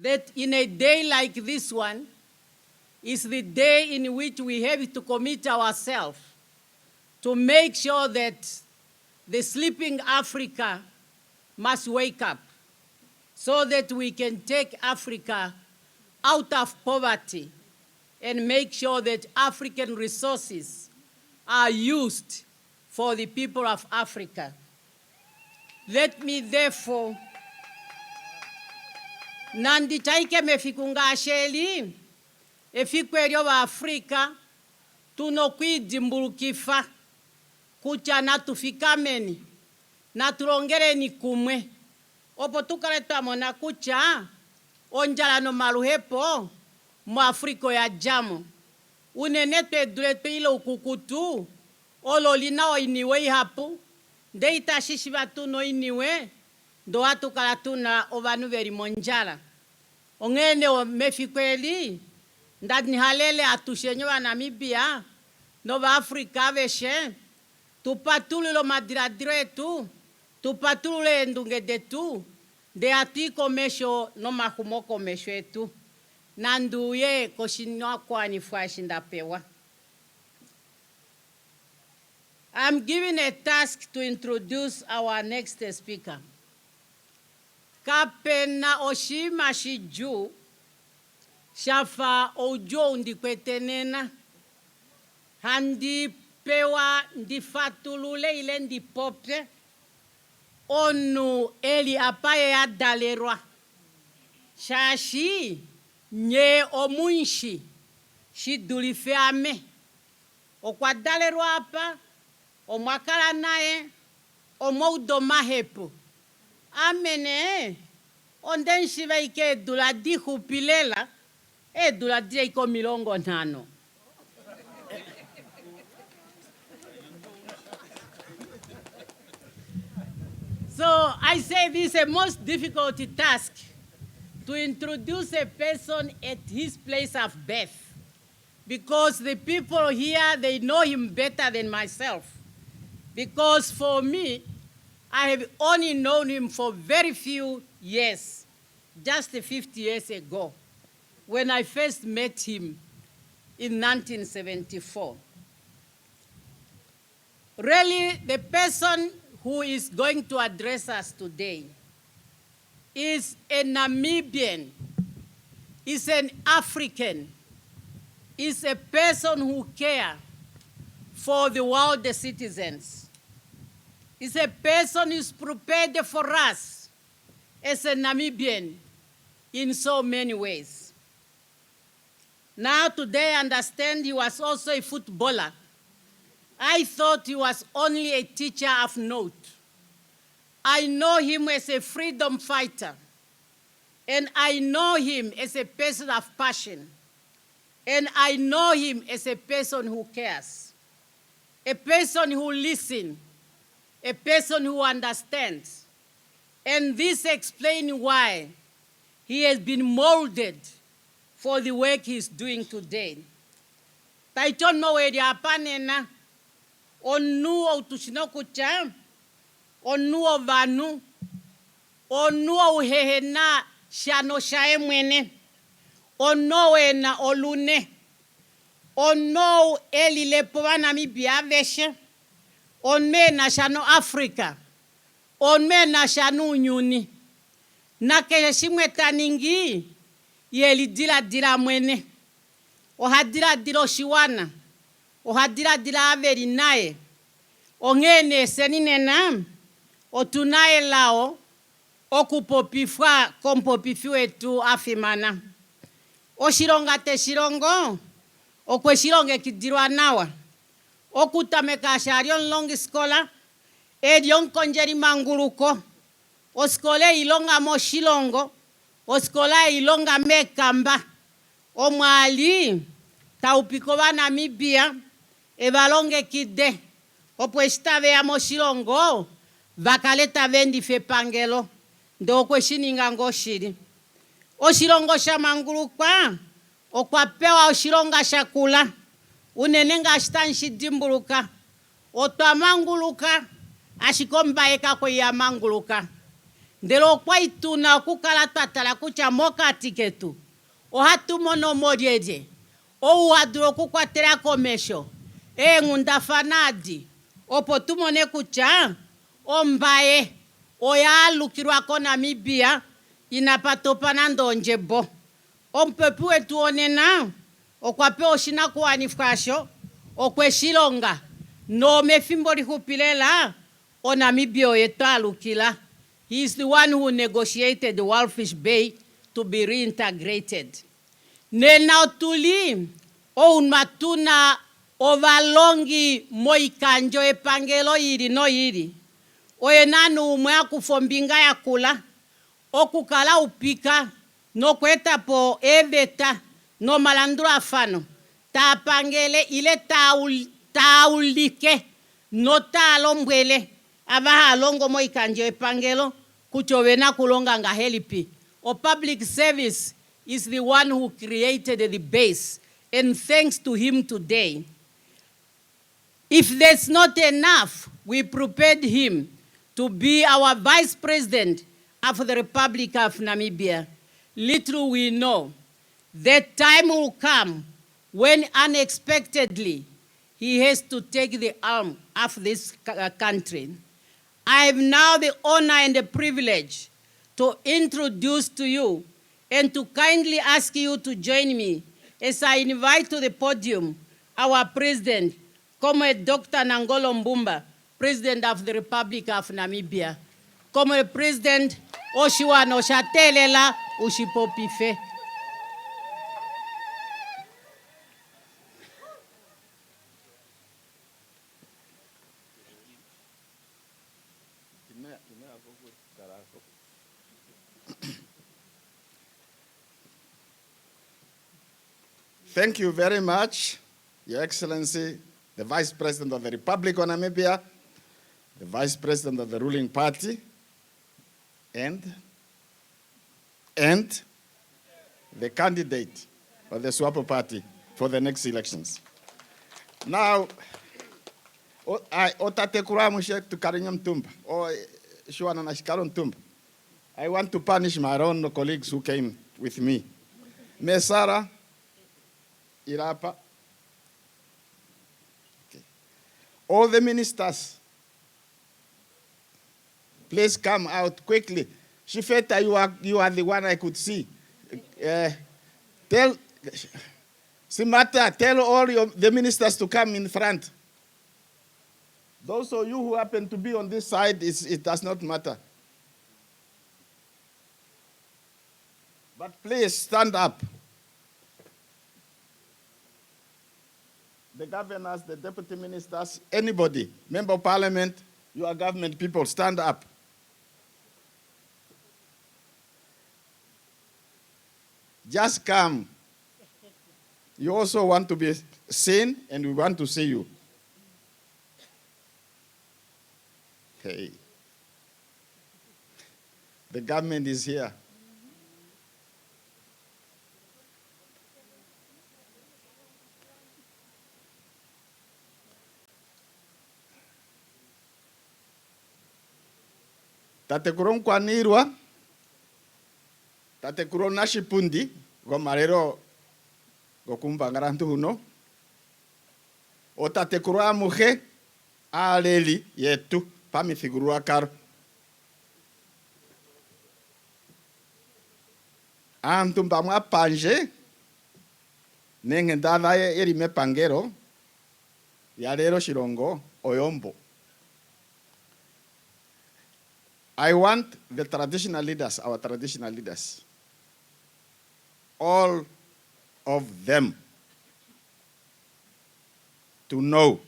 that in a day like this one is the day in which we have to commit ourselves to make sure that the sleeping Africa must wake up so that we can take Africa out of poverty and make sure that African resources are used for the people of Africa. Let me therefore nanditaike mefikunga sheli efikweryo wa Afrika tunokwidimburukifa kucha natufikameni naturongereni kumwe opo tukale twamona kucha onjalano maluhepo mu Afrika ya jamo unene twedule twile ukukutu ololina oiniwe ihapu ndeitashishiva tuno iniwe ndo atukala tuna ovanu veri monjala ongene mefikweli ndani halele atushenyo wa Namibia no va Afrika veshe tupatululo madiradiro etu tupatulule ndunge detu de atiko mesho no mahumoko mesho etu nanduye koshinwa kwani fwashinda pewa. I'm given a task to introduce our next speaker. Kapena oshima shiju shafa ojo ndikwetenena handi pewa ndifatulule ile ndipopte onu eli apaye ya dalerwa shashi nye omunshi shidulifeame okwa dalerwa apa omwakala naye omwaudomahepo amene ondenshiva ike edula dihupilela edula dire iko milongo nano. So I say this is a most difficult task to introduce a person at his place of birth, because the people here, they know him better than myself. Because for me, I have only known him for very few years, just 50 years ago, when I first met him in 1974. Really, the person who is going to address us today is a Namibian, is an African, is a person who cares for the world, the citizens. Is a person who's prepared for us as a Namibian in so many ways. Now today I understand he was also a footballer. I thought he was only a teacher of note. I know him as a freedom fighter, and I know him as a person of passion, and I know him as a person who cares, a person who listens, a person who understands. And this explains why he has been molded for the work he's doing today. Taito no eri apanena onuo utushinokucha onuo vanu onuo uhehena shano shae mwene ono wena olune ono elilepo wa Namibia veshe onme na shano Afrika onme na shano unyuni na keshimwe taningi yeli dila mwene ohadila dilo shiwana ohadila averi nae ongene seninena otunae lao okupopifwa kompopifiwe tu afimana oshironga te shirongo okwe shironge kidirwa nawa okutameka sharion longi skola edion konjeri manguluko oskole ilonga mo shilongo oskola ilonga mekamba omwali taupiko wa Namibia evalonge kide opwestave ya mo shilongo vakaleta vendi fe pangelo ndo kwe shininga ngoshiri oshilongo sha mangulukwa okwapewa oshilonga shakula unenenga ashtanshi dimbuluka otwa manguluka ashikomba eka kwe ya manguluka ndelo kwa ituna kukala tatala kucha mokati ketu o hatu mono modieje o wadro kukwatera komesho ngunda fanadi opo tumone kucha o mbaye o ya lukirwa ko Namibia inapatopana ndonjebo o mpepu wetu onena o kwape oshina kuwanifwasho o kweshilonga no mefimbo lihupilela o Namibia yetu alukila. He is the one who negotiated the Walfish Bay to be reintegrated. Nena otuli o unmatuna overlongi moikanjo epangelo yiri no yiri. Oye nanu umwe akufombinga ya kula, okukala upika, no kweta po eveta, no malandro afano. Ta pangele ile taulike, no ta alombwele, abaha alongo moikanjo epangelo, kuchovena kulonga nga helipi. O public service is the one who created the base, and thanks to him today. If that's not enough, we prepared him to be our vice president of the Republic of Namibia. Little we know that time will come when unexpectedly he has to take the arm of this country. I have now the honor and the privilege to introduce to you and to kindly ask you to join me as I invite to the podium our president, Comrade Dr. Nangolo Mbumba, President of the Republic of Namibia. Comrade President Oshiwa no Shatelela Ushipopife. Thank you very much, Your Excellency, the Vice President of the Republic of Namibia, the Vice President of the ruling party, and the candidate of the SWAPO party for the next elections. Now, I want to punish my own colleagues who came with me. Mesara, Irapa, okay. All the ministers, please come out quickly. Shifeta, you are the one I could see. Tell Simata, tell all the ministers to come in front. Those of you who happen to be on this side, it does not matter. But please stand up. The governors, the deputy ministers, anybody, member of parliament, you are government people, stand up. Just come. You also want to be seen, and we want to see you. Hey. The government is here. Tatekuro nkwanirwa, tatekuro nashipundi, gomarero gokumbangarantu huno, o tatekuro amuhe, aleli yetu, pamithiguru akaro. Antumbamwa panje, nengendada erime pangero, yarero shirongo, oyombo. I want the traditional leaders, our traditional leaders, all of them, to know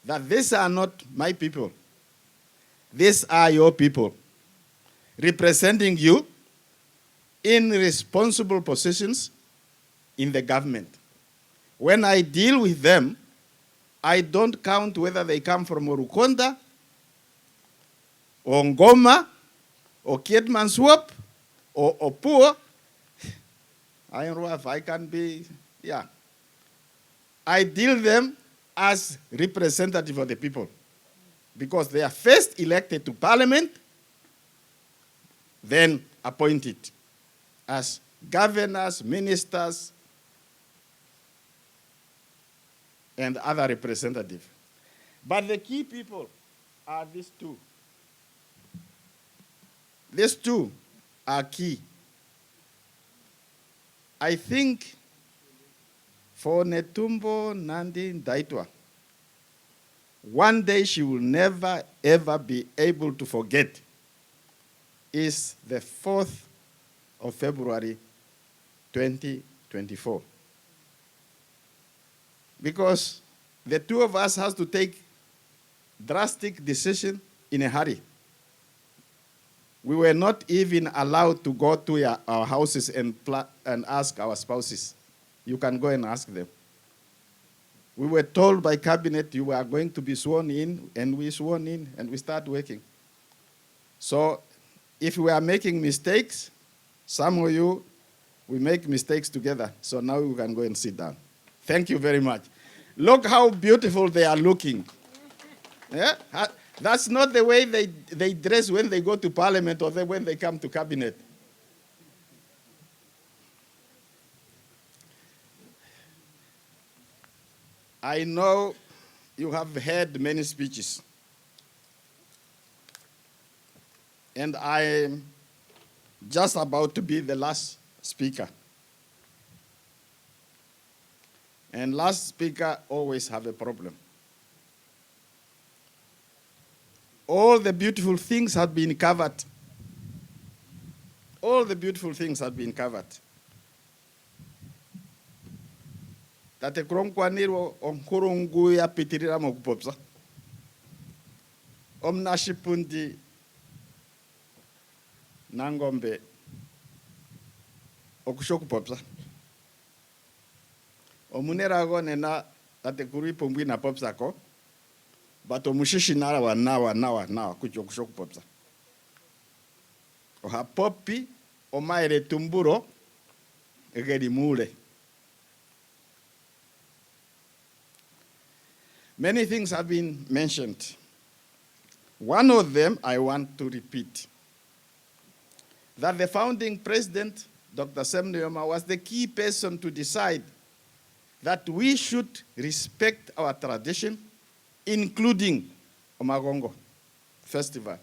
that these are not my people. These are your people, representing you in responsible positions in the government. When I deal with them, I don't count whether they come from Orukonda, or Ngoma, or Kiedmanswap, or Opuo. I don't know if I can be, yeah. I deal them as representative of the people, because they are first elected to parliament, then appointed as governors, ministers, and other representatives. But the key people are these two. These two are key. I think for Netumbo Nandi Ndaitwah, one day she will never, ever be able to forget is the 4th of February, 2024. Because the two of us has to take drastic decision in a hurry. We were not even allowed to go to our houses and ask our spouses. You can go and ask them. We were told by cabinet you were going to be sworn in, and we sworn in, and we start working. So if we are making mistakes, some of you, we make mistakes together. So now we can go and sit down. Thank you very much. Look how beautiful they are looking. Yeah? That's not the way they dress when they go to parliament or when they come to cabinet. I know you have heard many speeches. And I am just about to be the last speaker. And last speaker always have a problem. All the beautiful things have been covered. All the beautiful things have been covered. Tate kronkwaniro onkurungu ya pitirira mokupopsa. Omnashipundi nangombe okushokupopsa. Omunerago nena tate kuri pombwi na popsa ko. Bato mushishi nara wa kuchokupopsa. Oha popi omaere tumburo egeri mule. Many things have been mentioned. One of them I want to repeat. That the founding president, Dr. Sam Nujoma, was the key person to decide that we should respect our tradition, including Omagongo Festival.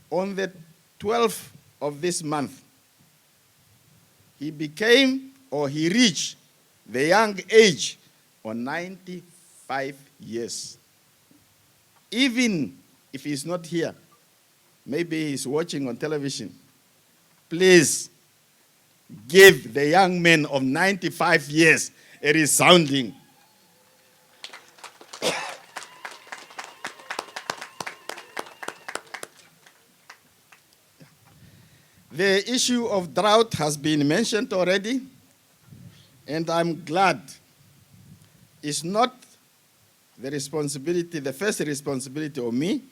On the 12th of this month, he reached the young age of 95 years. Even if he's not here, maybe he's watching on television, please give the young man of 95 years a resounding. The issue of drought has been mentioned already, and I'm glad it's not the first responsibility of me.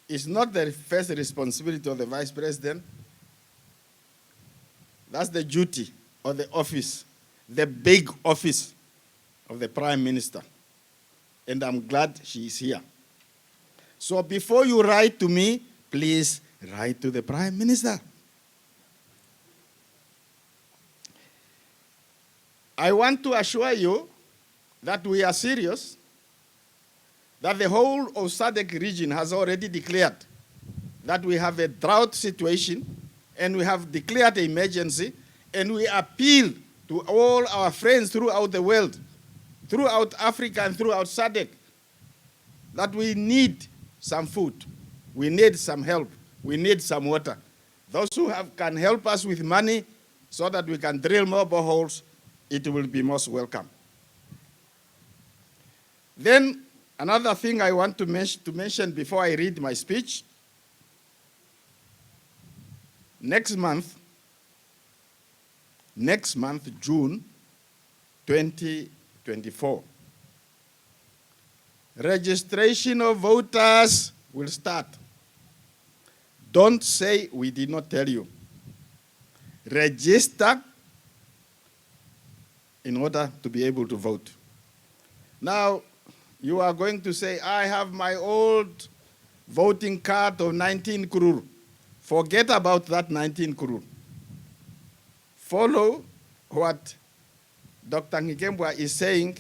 It's not the first responsibility of the Vice President. That's the duty of the office, the big office of the Prime Minister. And I'm glad she is here. So before you write to me, please write to the Prime Minister. I want to assure you that we are serious, that the whole of SADC region has already declared that we have a drought situation, and we have declared an emergency, and we appeal to all our friends throughout the world, throughout Africa and throughout SADC, that we need some food, we need some help, we need some water. Those who can help us with money so that we can drill more boreholes, it will be most welcome. Then another thing I want to mention before I read my speech. Next month, June 2024, registration of voters will start. Don't say we did not tell you. Register in order to be able to vote. Now, you are going to say, I have my old voting card of 19 kururu. Forget about that 19 crew. Follow what Dr. Ngikembwa is saying.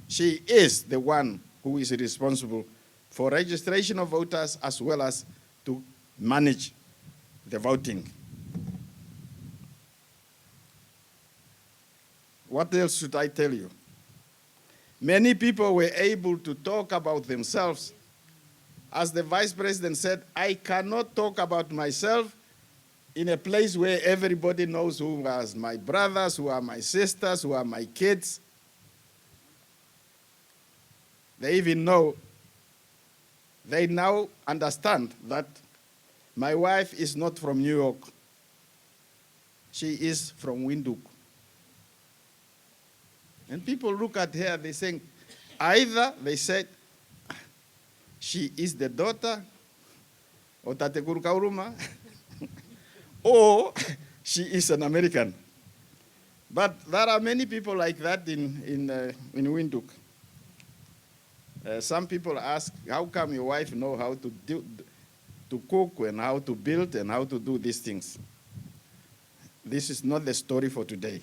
She is the one who is responsible for registration of voters as well as to manage the voting. What else should I tell you? Many people were able to talk about themselves. As the Vice President said, I cannot talk about myself in a place where everybody knows who are my brothers, who are my sisters, who are my kids. They even know, they now understand that my wife is not from New York. She is from Windhoek. And people look at her, they think, either they said, she is the daughter of Tatekuru Kauruma, or she is an American. But there are many people like that in Windhoek. Some people ask, how come your wife know how to cook and how to build and how to do these things? This is not the story for today.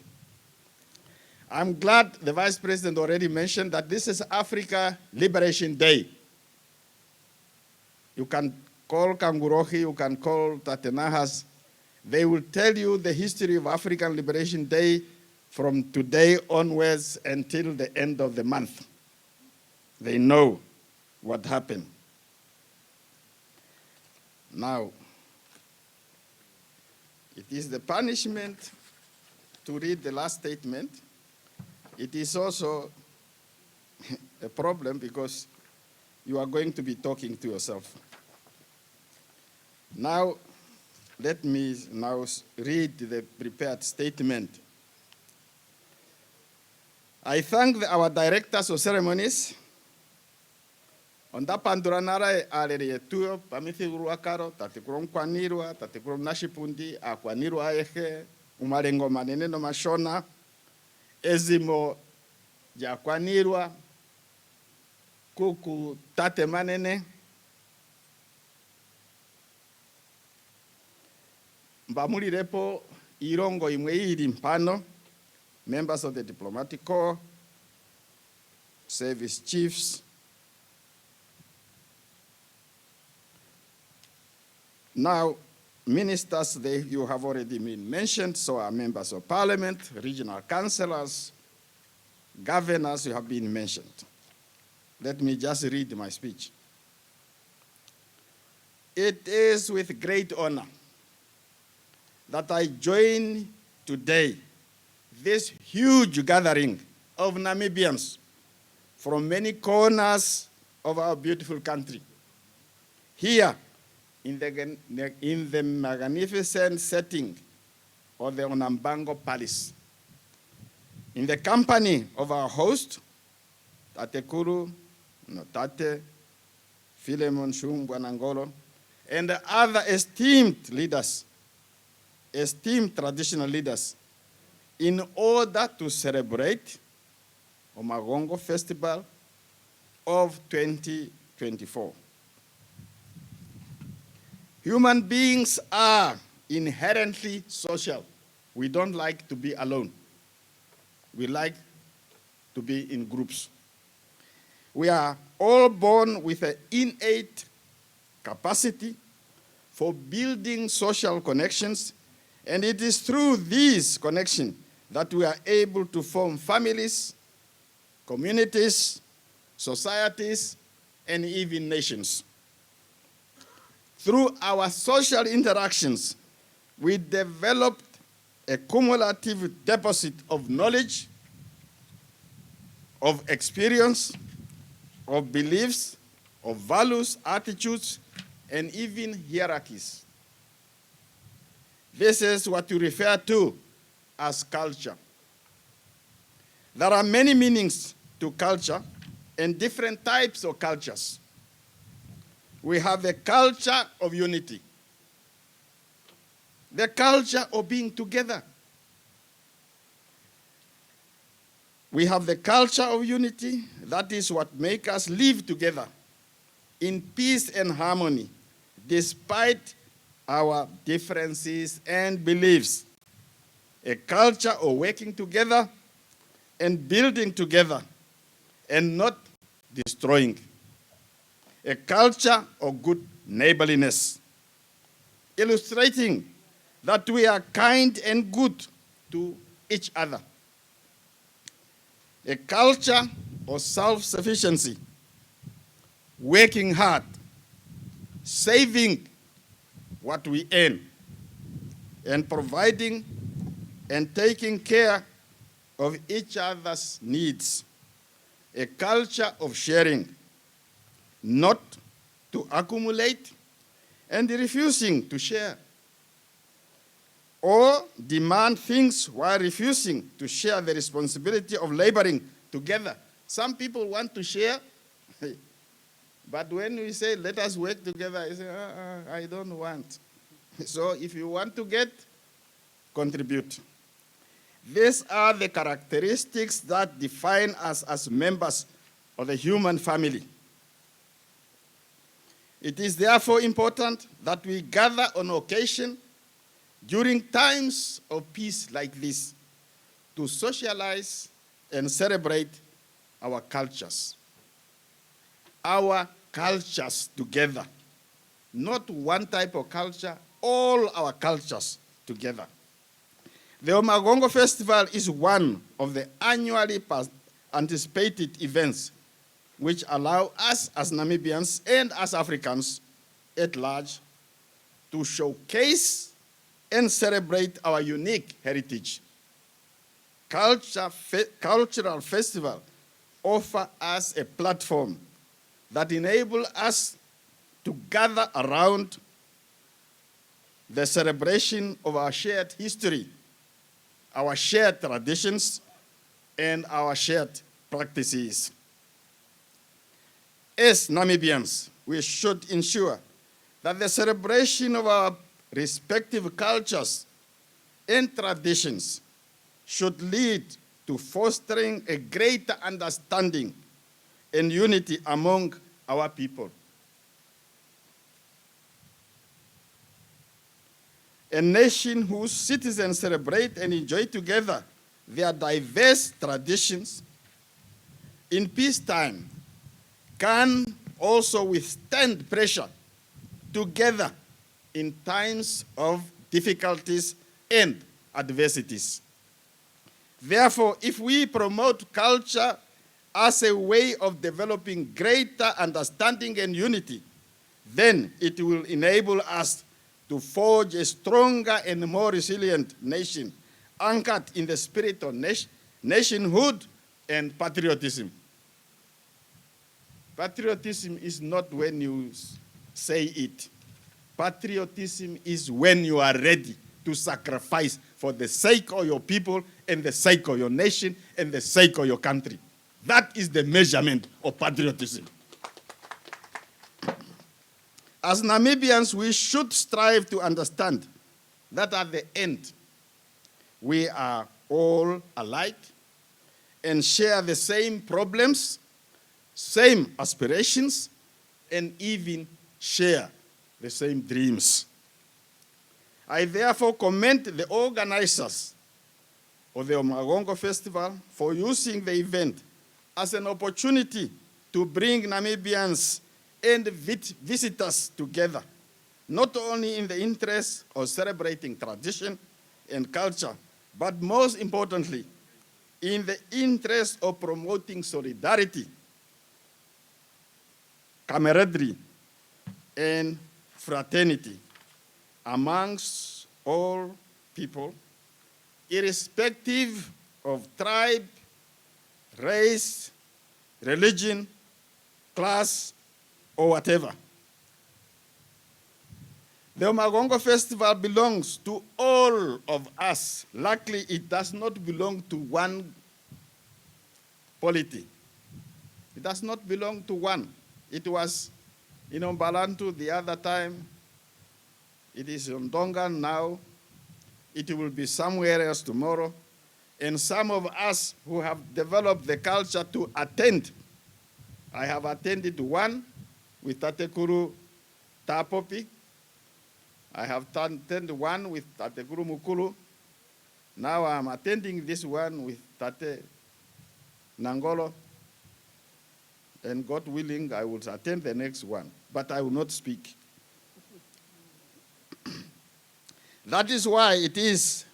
I'm glad the Vice President already mentioned that this is Africa Liberation Day. You can call Kangurohi, you can call Tatenahas. They will tell you the history of African Liberation Day from today onwards until the end of the month. They know what happened. Now, it is the punishment to read the last statement. It is also a problem because you are going to be talking to yourself. Now, let me now read the prepared statement. I thank our directors of ceremonies. Onda panduranara alere tuyo pamithiguru akaro tatikurom kwanirwa tatikurom nashipundi akwanirwa eje umarengo manene no mashona ezimo jakwanirwa kuku tate manene mbamulirepo irongo imwe iri mpano, members of the diplomatic corps, service chiefs. Now, ministers, you have already been mentioned, so are members of parliament, regional councillors, governors, you have been mentioned. Let me just read my speech. It is with great honor that I join today this huge gathering of Namibians from many corners of our beautiful country, here in the magnificent setting of the Onambango Palace, in the company of our host, Tatekuru Notate, Philemon Shumbwa Nangolo, and the other esteemed leaders, esteemed traditional leaders, in order to celebrate Omagongo Festival of 2024. Human beings are inherently social. We don't like to be alone. We like to be in groups. We are all born with an innate capacity for building social connections, and it is through these connections that we are able to form families, communities, societies, and even nations. Through our social interactions, we developed a cumulative deposit of knowledge, of experience, of beliefs, of values, attitudes, and even hierarchies. This is what you refer to as culture. There are many meanings to culture and different types of cultures. We have a culture of unity, the culture of being together. We have the culture of unity, that is what makes us live together in peace and harmony, despite our differences and beliefs. A culture of working together and building together and not destroying. A culture of good neighborliness, illustrating that we are kind and good to each other. A culture of self-sufficiency, working hard, saving what we earn, and providing and taking care of each other's needs. A culture of sharing, not to accumulate and refusing to share, or demand things while refusing to share the responsibility of laboring together. Some people want to share, but when we say, let us work together, I say, I don't want. So if you want to get, contribute. These are the characteristics that define us as members of the human family. It is therefore important that we gather on occasion during times of peace like this to socialize and celebrate our cultures. Our cultures together. Not one type of culture, all our cultures together. The Omagongo Festival is one of the annually anticipated events which allow us as Namibians and as Africans at large to showcase and celebrate our unique heritage. Cultural festival offer us a platform that enable us to gather around the celebration of our shared history, our shared traditions, and our shared practices. As Namibians, we should ensure that the celebration of our respective cultures and traditions should lead to fostering a greater understanding and unity among our people. A nation whose citizens celebrate and enjoy together their diverse traditions in peacetime can also withstand pressure together in times of difficulties and adversities. Therefore, if we promote culture as a way of developing greater understanding and unity, then it will enable us to forge a stronger and more resilient nation, anchored in the spirit of nationhood and patriotism. Patriotism is not when you say it. Patriotism is when you are ready to sacrifice for the sake of your people and the sake of your nation and the sake of your country. That is the measurement of patriotism. As Namibians, we should strive to understand that at the end, we are all alike and share the same problems, same aspirations, and even share the same dreams. I therefore commend the organizers of the Omagongo Festival for using the event as an opportunity to bring Namibians and visitors together, not only in the interest of celebrating tradition and culture, but most importantly, in the interest of promoting solidarity, camaraderie, and fraternity amongst all people, irrespective of tribe, race, religion, class, or whatever. The Omagongo Festival belongs to all of us. Luckily, it does not belong to one polity. It does not belong to one. It was in Mbalantu the other time. It is in Dongan now. It will be somewhere else tomorrow. And some of us who have developed the culture to attend, I have attended one with Tatekuru Tapopi, I have attended one with Tate Guru Mukulu. Now I'm attending this one with Tate Nangolo. And God willing, I will attend the next one. But I will not speak. That is why it is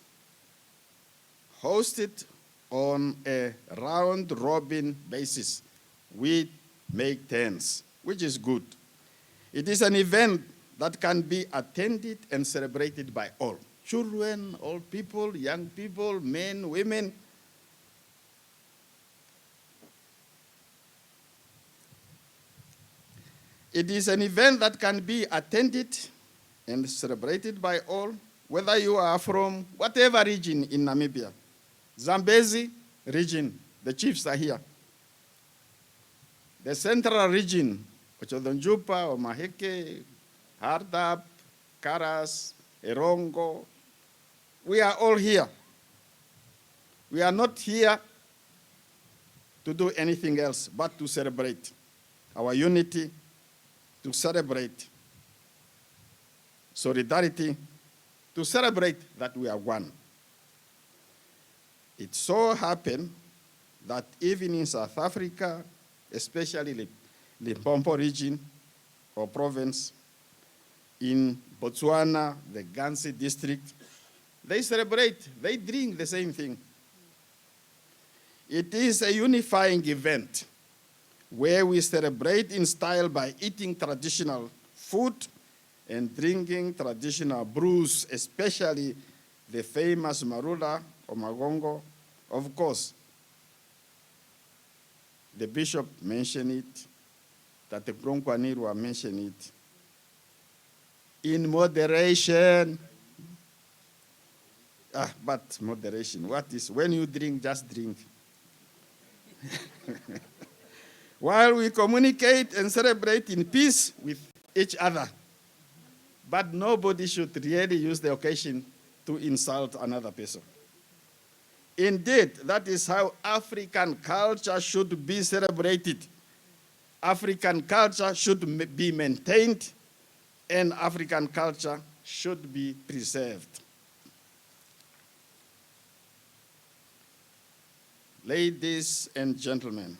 hosted on a round-robin basis. We make turns, which is good. It is an event that can be attended and celebrated by all. Children, old people, young people, men, women. It is an event that can be attended and celebrated by all, whether you are from whatever region in Namibia. Zambezi region, the chiefs are here. The central region, Ochodonjupa, Omaheke, Hardap, Karas, Erongo, we are all here. We are not here to do anything else but to celebrate our unity, to celebrate solidarity, to celebrate that we are one. It so happened that even in South Africa, especially the Limpopo region or province, in Botswana, the Ganse district, they celebrate, they drink the same thing. It is a unifying event where we celebrate in style by eating traditional food and drinking traditional brews, especially the famous Marula or Magongo. Of course, the bishop mentioned it, that the Bronkwanirwa mentioned it. In moderation. But moderation, what is, when you drink, just drink. While we communicate and celebrate in peace with each other. But nobody should really use the occasion to insult another person. Indeed, that is how African culture should be celebrated. African culture should be maintained, and African culture should be preserved. Ladies and gentlemen,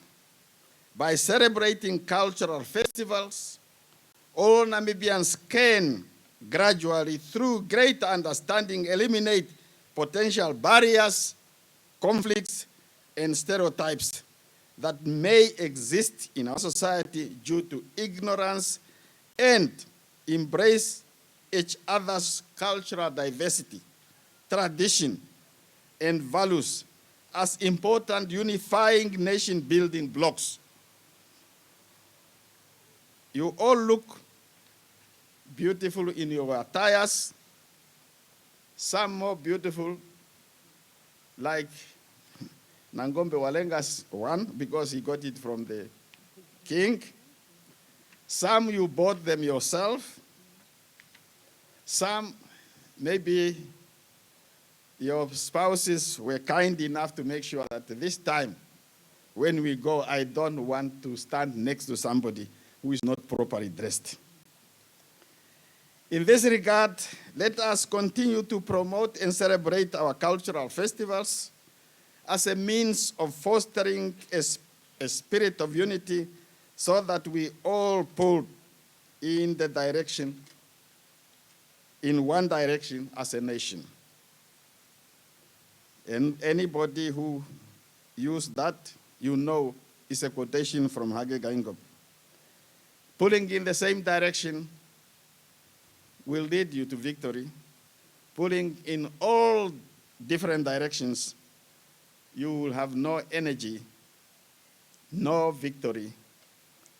by celebrating cultural festivals, all Namibians can gradually, through greater understanding, eliminate potential barriers, conflicts, and stereotypes that may exist in our society due to ignorance, and embrace each other's cultural diversity, tradition, and values as important unifying nation-building blocks. You all look beautiful in your attires, some more beautiful, like Nangombe Walenga's one, because he got it from the king. Some you bought them yourself. Some maybe your spouses were kind enough to make sure that this time when we go, I don't want to stand next to somebody who is not properly dressed. In this regard, let us continue to promote and celebrate our cultural festivals as a means of fostering a spirit of unity so that we all pull in one direction as a nation. And anybody who used that, you know, is a quotation from Hage Geingob. Pulling in the same direction will lead you to victory. Pulling in all different directions, you will have no energy, no victory,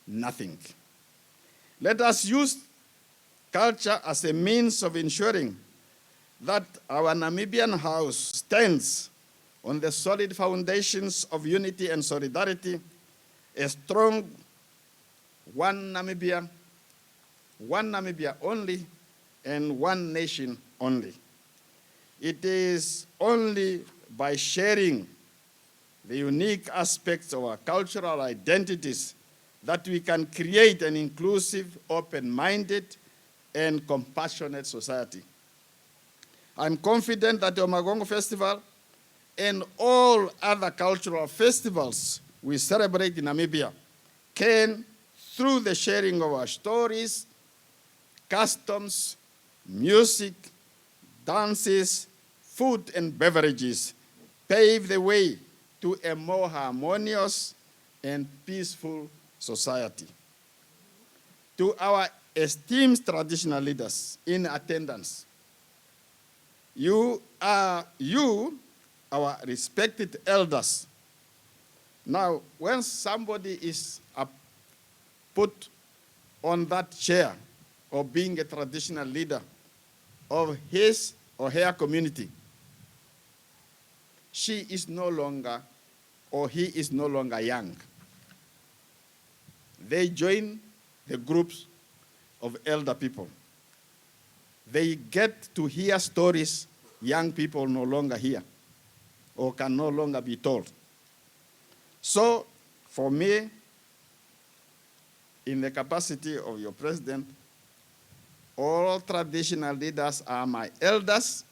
nothing. Let us use culture as a means of ensuring that our Namibian house stands on the solid foundations of unity and solidarity, a strong one Namibia only, and one nation only. It is only by sharing the unique aspects of our cultural identities that we can create an inclusive, open-minded, and compassionate society. I'm confident that the Omagongo Festival and all other cultural festivals we celebrate in Namibia can, through the sharing of our stories, customs, music, dances, food and beverages, pave the way to a more harmonious and peaceful society. To our esteemed traditional leaders in attendance, you, our respected elders. Now, when somebody is put on that chair of being a traditional leader of his or her community, she is no longer, or he is no longer young. They join the groups of elder people. They get to hear stories young people no longer hear or can no longer be told. So, for me, in the capacity of your president, all traditional leaders are my elders.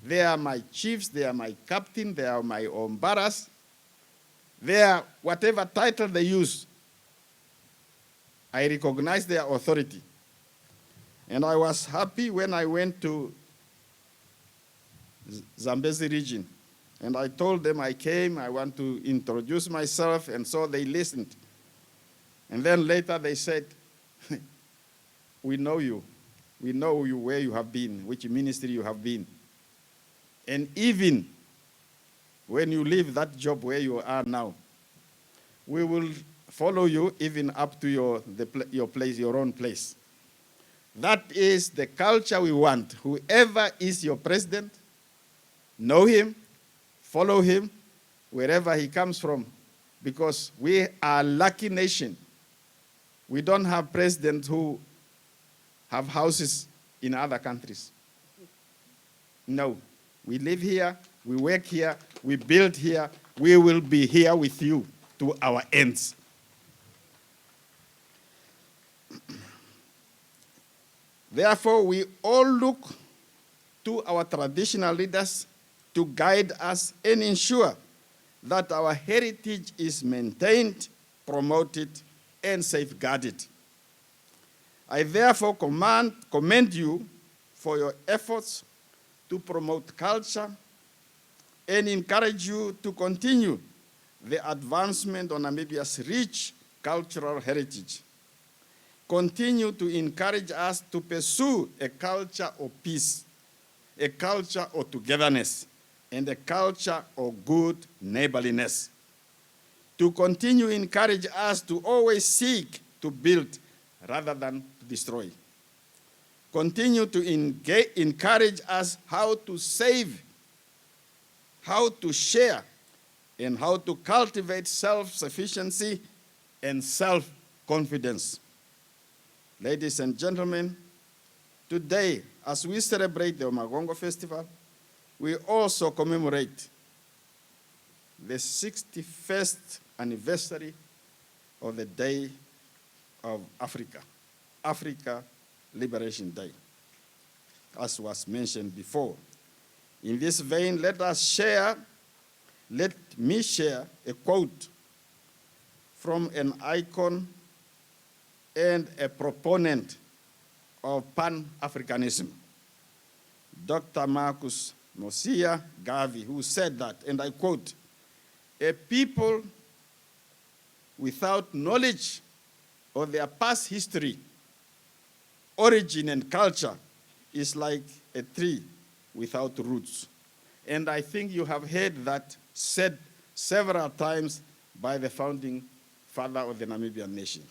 They are my chiefs, they are my captain, they are my ombaras. They are whatever title they use. I recognize their authority. And I was happy when I went to Zambezi region. And I told them I came, I want to introduce myself, and so they listened. And then later they said, we know you. We know you where you have been, which ministry you have been. And even when you leave that job where you are now, we will follow you even up to your place, your own place. That is the culture we want. Whoever is your president, know him, follow him, wherever he comes from, because we are a lucky nation. We don't have presidents who have houses in other countries. No, we live here, we work here, we build here, we will be here with you to our ends. Therefore, we all look to our traditional leaders to guide us and ensure that our heritage is maintained, promoted, and safeguarded. I therefore commend you for your efforts to promote culture and encourage you to continue the advancement of Namibia's rich cultural heritage. Continue to encourage us to pursue a culture of peace, a culture of togetherness, and a culture of good neighborliness. To continue to encourage us to always seek to build rather than to destroy. Continue to encourage us how to save, how to share, and how to cultivate self-sufficiency and self-confidence. Ladies and gentlemen, today, as we celebrate the Omagongo Festival, we also commemorate the 61st anniversary of the Day of Africa, Africa Liberation Day, as was mentioned before. In this vein, let me share a quote from an icon and a proponent of Pan-Africanism, Dr. Marcus Mosiah Garvey, who said that, and I quote, "A people without knowledge of their past history, origin, and culture is like a tree without roots." And I think you have heard that said several times by the founding father of the Namibian nation.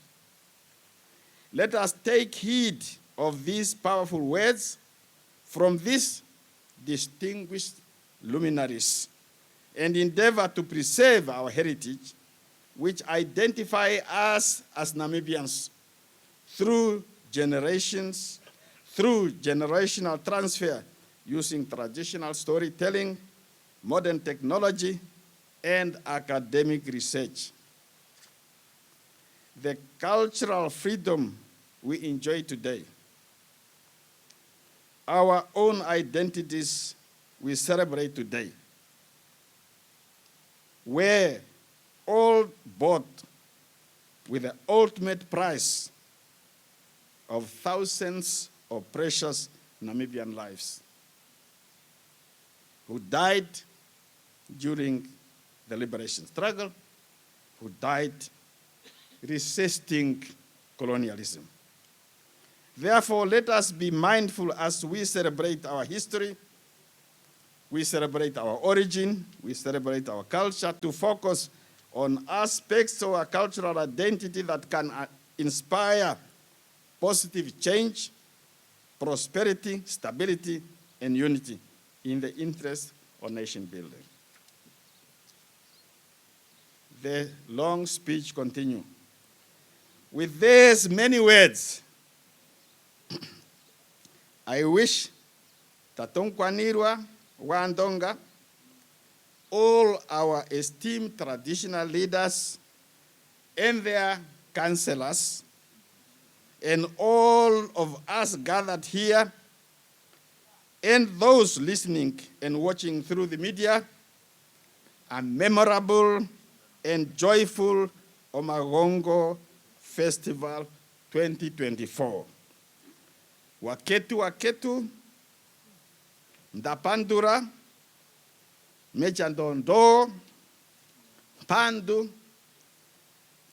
Let us take heed of these powerful words from these distinguished luminaries and endeavor to preserve our heritage, which identify us as Namibians through generations, through generational transfer using traditional storytelling, modern technology, and academic research. The cultural freedom we enjoy today our own identities we celebrate today were all bought with the ultimate price of thousands of precious Namibian lives who died during the liberation struggle, who died resisting colonialism. Therefore, let us be mindful as we celebrate our history, we celebrate our origin, we celebrate our culture, to focus on aspects of our cultural identity that can inspire positive change, prosperity, stability, and unity in the interest of nation building. The long speech continues. With these many words, I wish Tatonkwanirwa, Wandonga, all our esteemed traditional leaders and their councillors, and all of us gathered here, and those listening and watching through the media, a memorable and joyful Omagongo Festival 2024. Waketu waketu, ndapandura, mechandondo, pandu,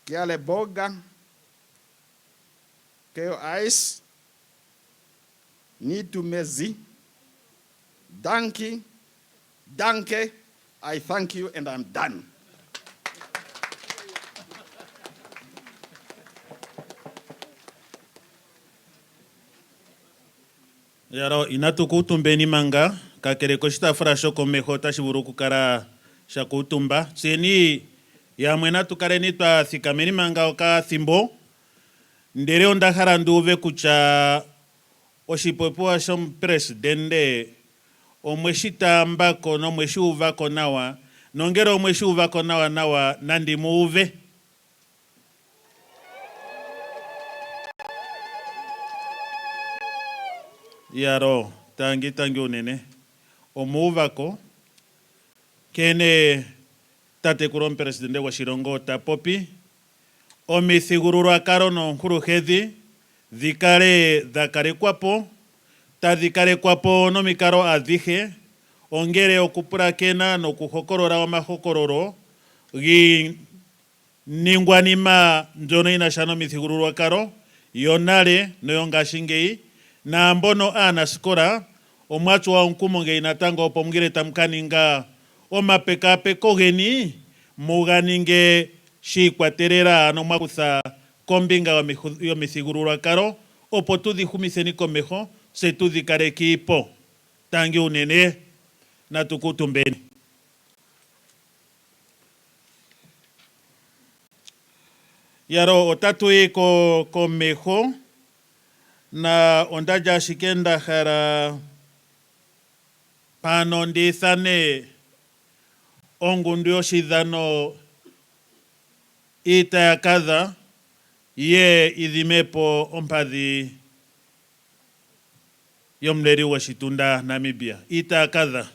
kiale boga, keo ice, nitu mezi, danke, I thank you and I'm done. Yaro inatukutumbeni manga kakereko shitafura shoko meho tashiburu kukara shakutumba tseni ya mwena tukareni twa thikameni manga oka thimbo ndere ondahara nduve kucha oshipopo sho presidente omweshitambako nomweshiuvako nawa nongera omweshiuvako nawa nandi muuve. Yaro tangi unene omuuvako kene tate kuron presidente wa shirongo tapopi omithigululwakalo nonkuluhedhi dhikale dhakarekwapo tadhikarekwapo nomikalo adhihe ongele okupulakena nokuhokolola omahokololo giningwanima mbyono inasha nomithigululwakalo yonale noyongashingeyi na mbono anasikola omwachu wa nkumo ngei natango opo mungire tamukaninga omapekapeko geni muganinge shiikwatelela ano mwakutha kombinga yomithigululwakalo opo tudhihumitheni komeho se tudhikalekipo. Tangi unene natukutumbeni. Yaro otatuyi komeho na ondaja shikenda hara pano ndithane ongundu yoshidhano itayakadha ye idhimepo ompadhi yomleri wa shitunda Namibia itayakadha.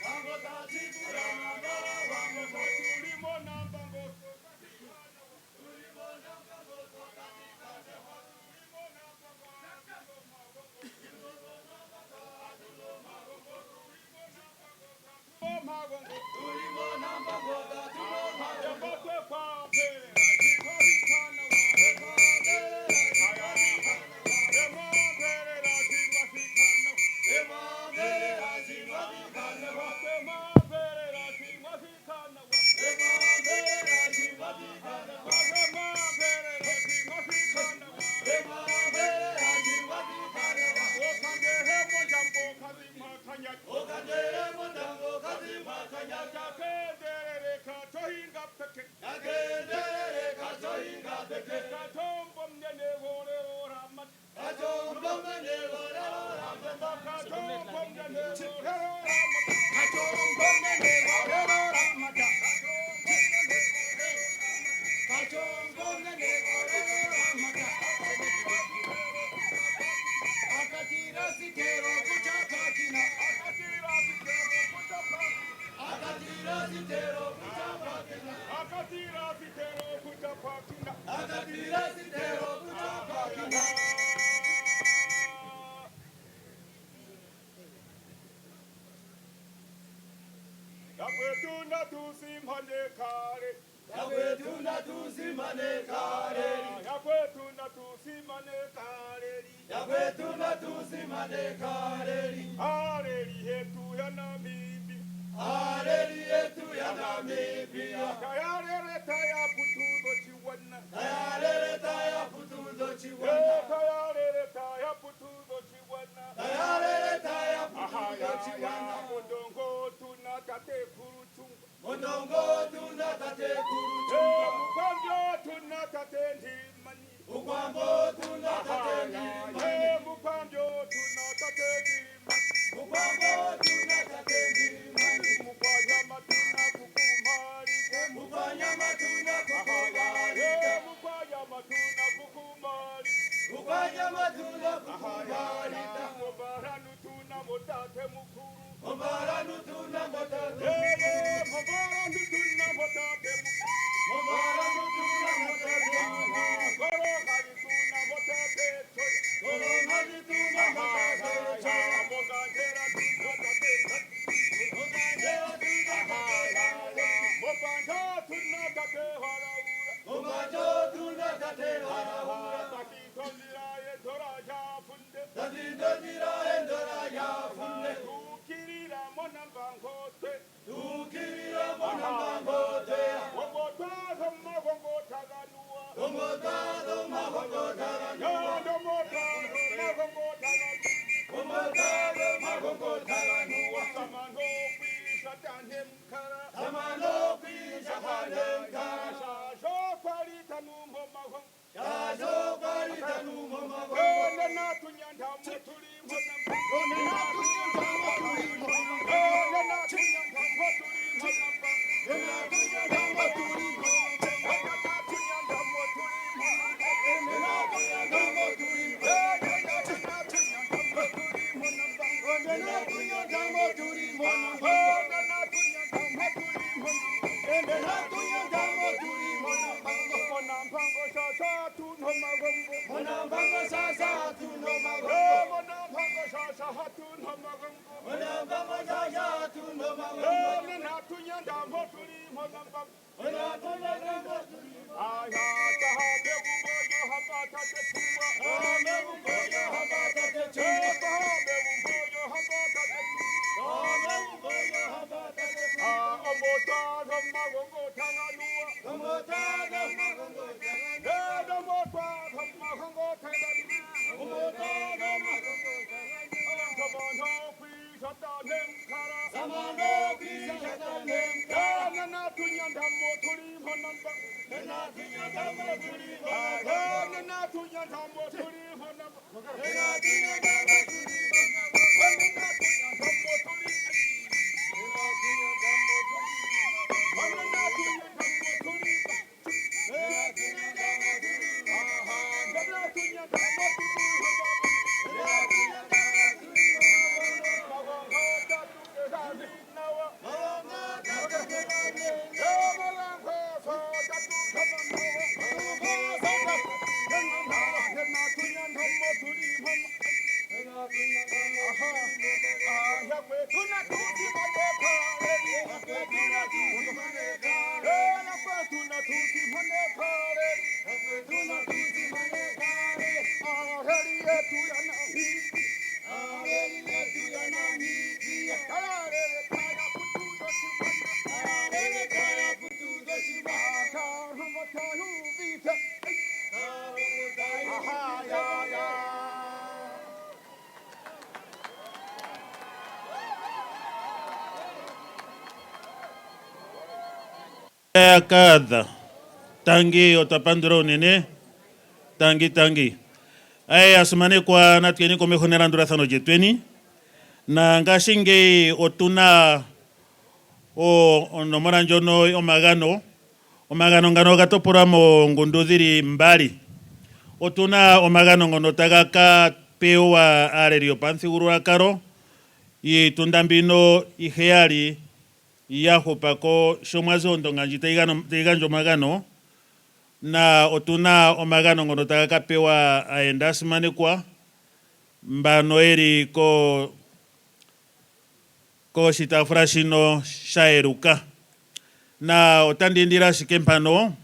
Angota Tipura Nampara Kadha tangi otapandura unene tangi asumane kwa natkeni komehonera ndura thano jetweni na ngashinge otuna onomora njono omagano ngano gatopora mo ngundu dhiri mbali otuna omagano ngono tagaka pewa areri opanthigululwakalo yitunda mbino iheyali yahupako shomwazi ondonganji taigandja omagano na otuna omagano ngono tagaka pewa aenda asimanekwa mbano eri ko shitafula shino shaeruka na otandindira ashike mpano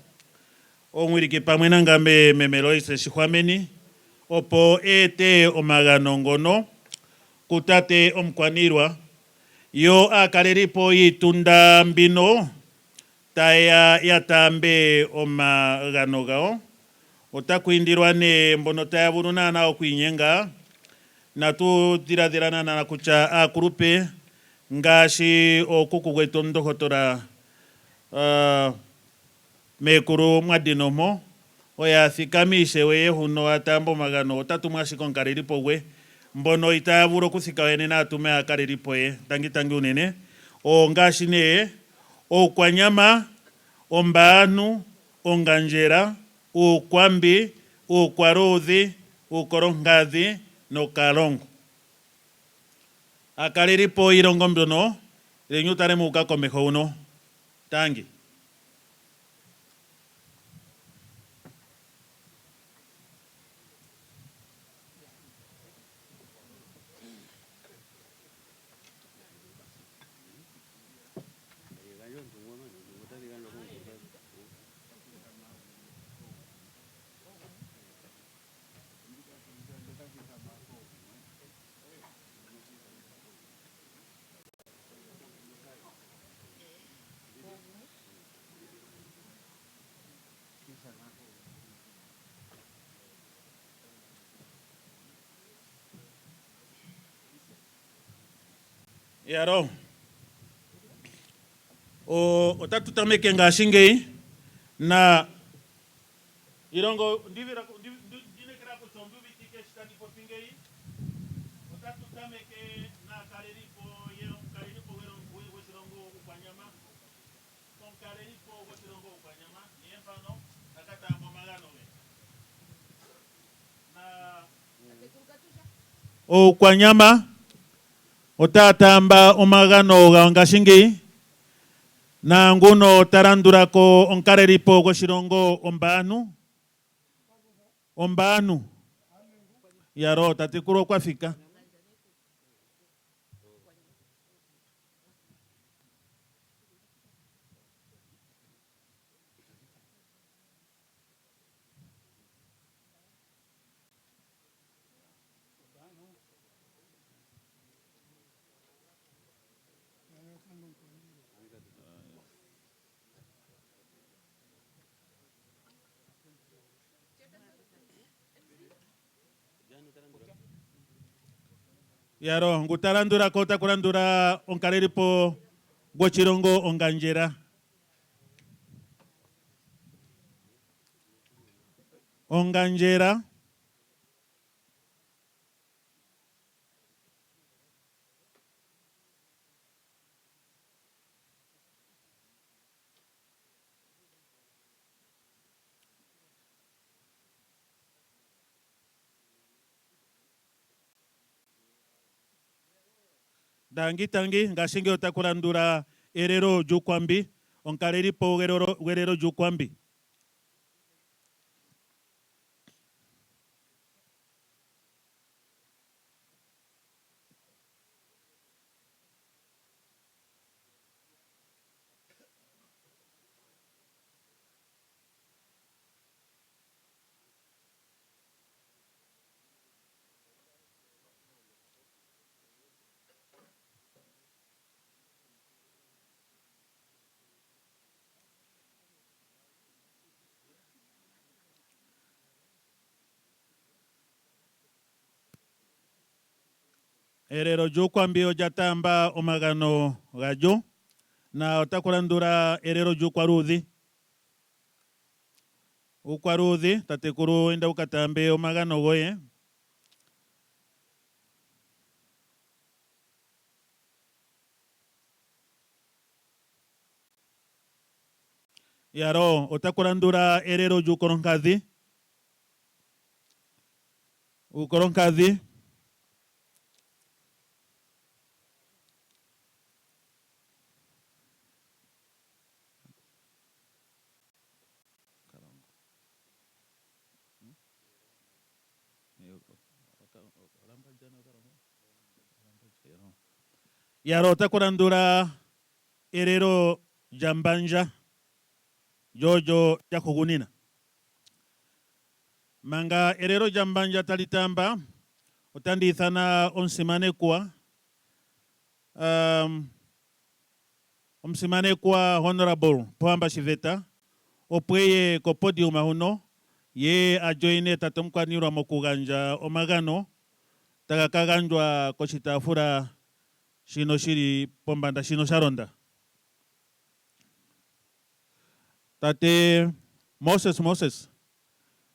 omwiliki pamwe nangame meme Loise Shihwameni opo ete omagano ngono kutate omukwanirwa yo akalelipo yitunda mbino taya yatambe omagano gao otakwindirwa ne mbono taya vulu nana okwiinyenga natu dhiladhila nana kutya akulupe ngashi okuku gwetu omundohotola mekulu Mwadinomo oya thikama ishewe ye huno atamba omagano otatumwa ashike omukalelipo gwe mbono itaya vulu okuthika wene natume aakalelipo ye tangi unene ngashi ne Oukwanyama, Ombaanu, Onganjera, Uukwambi, Uukwaluudhi, Uukolonkadhi noKalongo. Akalelipo ilongo mbyono lenyu tale muuka komeho uno tangi. Yaro otatutameke ngashingeyi na ilongo ndinekera kutombi bitike shitani popingeyi otatutameke na kalelipo weshilongo Oukwanyama kalelipo weshilongo Oukwanyama niye mpano nakatamba omagano ge na Oukwanyama otatamba omagano ga ngashingeyi na nguno talandulako omukalelipo goshilongo Ombaanu yaro tatekulu okwafika yaro ngutalandura kota kulandura omukalelipo goshilongo Onganjera tangi ngashinge otakulandura erero jukwambi omukalelipo werero jukwambi erero jukwambi ojatamba omagano gajo na otakulandula elelo lyuukwaluudhi. Uukwaluudhi tatekulu enda ukatambe omagano goye. Yaro otakulandula elelo lyuukolonkadhi. Uukolonkadhi yaro otakulandula elelo lyambanja jojo lyakugunina. Manga elelo lyambanja talitamba otandithana onsimanekwa omsimanekwa Honorable Pohamba Shiveta opo eye ko podium huno ye ajoine tatomukwanilwa mokuganja omagano taga kagandjwa koshitaafula shino shili pombanda shino shalonda. Tate Moses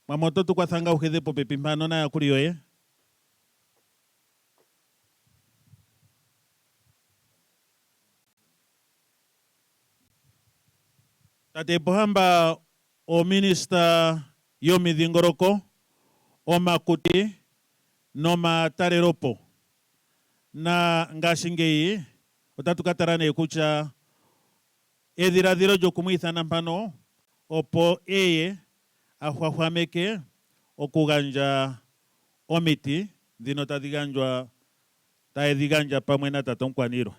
mwamoto tukwathanga uhedhe popepi mpano na yakuli yoye. Tate Pohamba o minister yomidhingoloko, omakuti nomatalelopo. Na ngashingeyi otatu katala nee kutya edhiladhilo lyokumwithana mpano opo eye ahwahwameke okuganja omiti dhino tadhi gandja pamwe na tatomukwanilwa.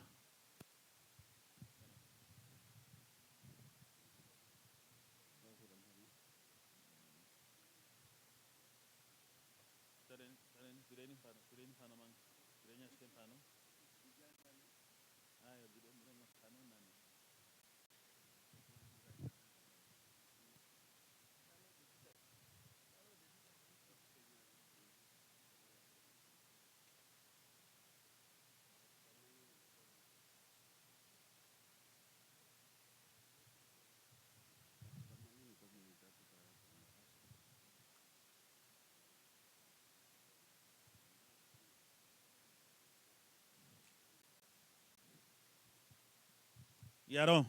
Yaro,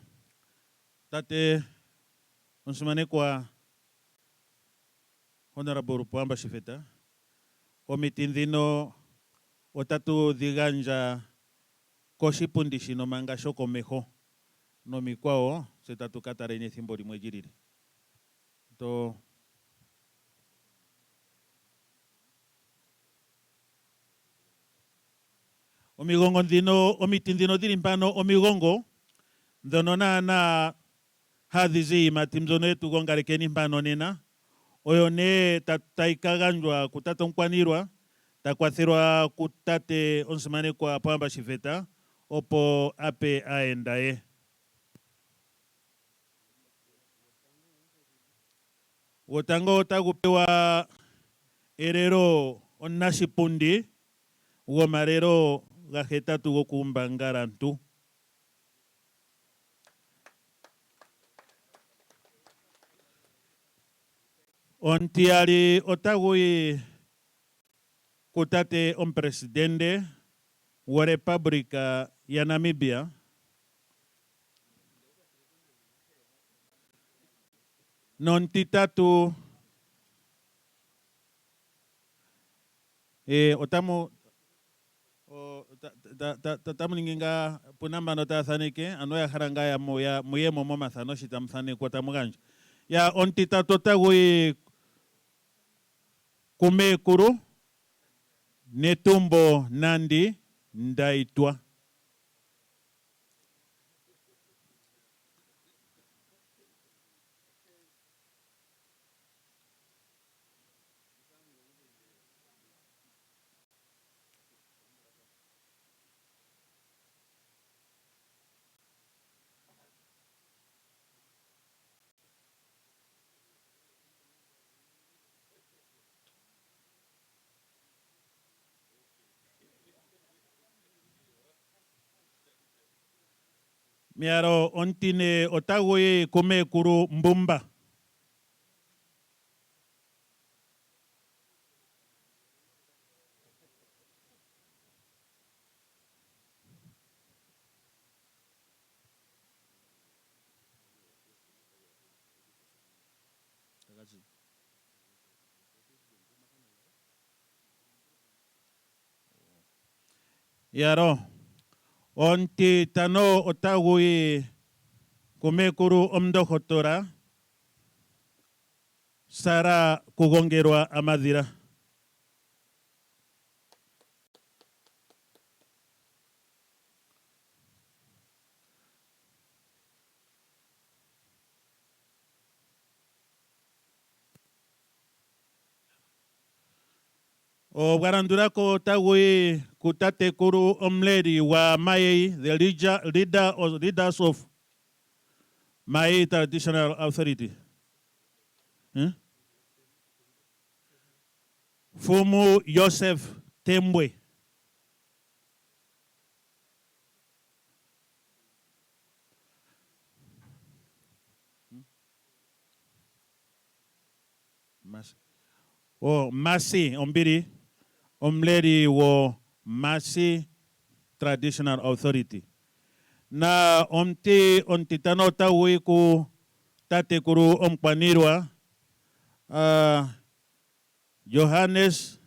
tate onsimanekwa Honorable Pohamba Shiveta, omiti dhino otatu dhiganja koshipundi shino manga shokomeho nomikwawo se tatu katala ethimbo limwe lyilile. Omigongo dhino, omiti dhino dhili mpano omigongo dhono naana hadhi zi iiyimati mbyono yetu gongalekeni mpano nena oyo nee tayi kagandjwa ku tatomukwanilwa takwathelwa ku tate onsimanekwa Pohamba Shiveta opo ape aenda ye. Wotango otagu pewa elelo omunashipundi gomalelo gahetatu gokuumbangalantu. Ontiyali otagu yi ku tate omupresidente wa República ya Namibia nontitatu tamu ninginga puna mbano tathaneke ano ya haranga ya muyemo momathano shitamuthanekwa tamuganja. Ya ontitatu otagu yi kumekulu Netumbo Nandi Ndaitwah. miaro ontine otagoye kome kuru mbumba. Yaro, onti tano otagoye kome kuru omdohotora sara kugongerwa amadira. O Warandurako Tawe Kutate Kuru Omleri wa Mai, the leaders of Mai Traditional Authority. Fumu Joseph Tembwe. Masi Ombiri. Omleri wo Masi Traditional Authority. Na onti tano tawe ku tate kuru ompanirwa Johannes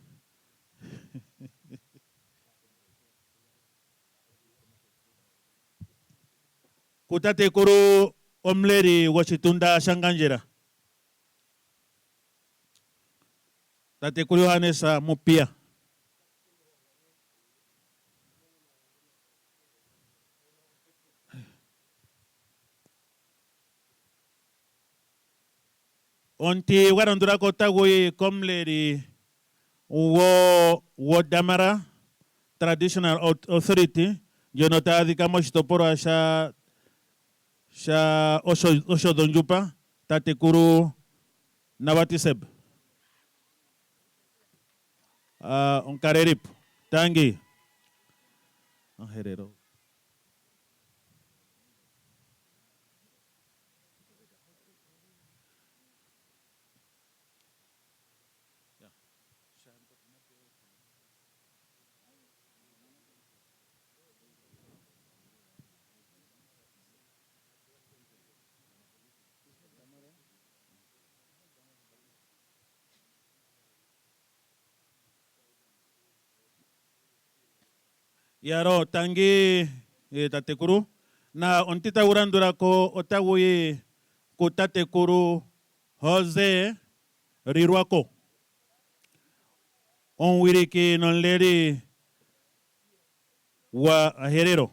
ku tate kuru omleri washitunda shanganjera. Tate kuru Johannes Mupia. Onti warandura kota goye komleri wo damara Traditional Authority jonota adikamo shitoporo sha osho donjupa tate kuru nabatiseb onkarerip tangi herero. Yaro tangi tatekuru na ontita urandura ko otagoye ko tatekuru Jose Riruako on wiriki non leri wa herero.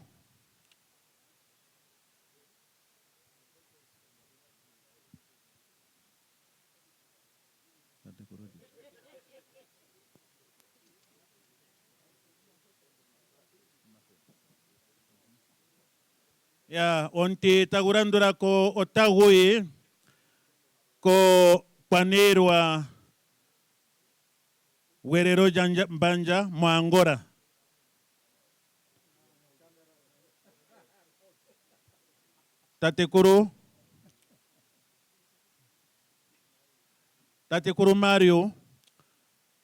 Ya onti tagurandura ko otagoye ko panerwa werero banja moangora. Tatekuru Mario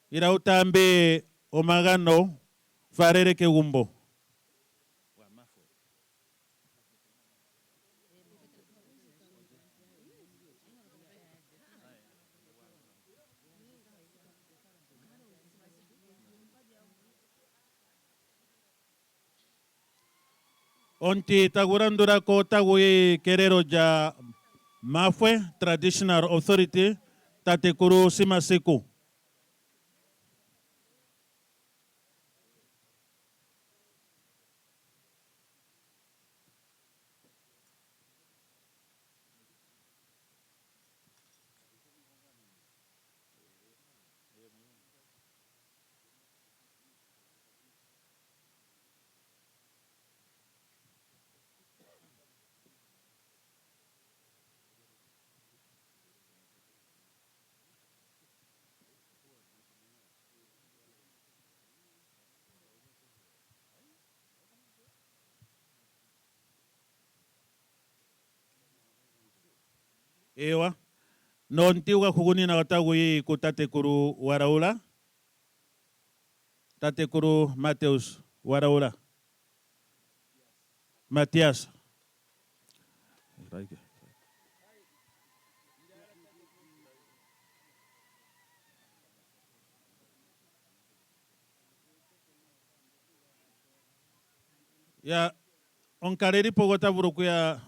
irautambe omagano farere ke gumbo. Onti tagurandura ko tagoye kerero ja Mafwe Traditional Authority tatekuru Simasiku. ewa no ntiuga kuguni na otagui kutatekuru waraula tatekuru Mateus waraula Matias ya onkareri pogota burukuya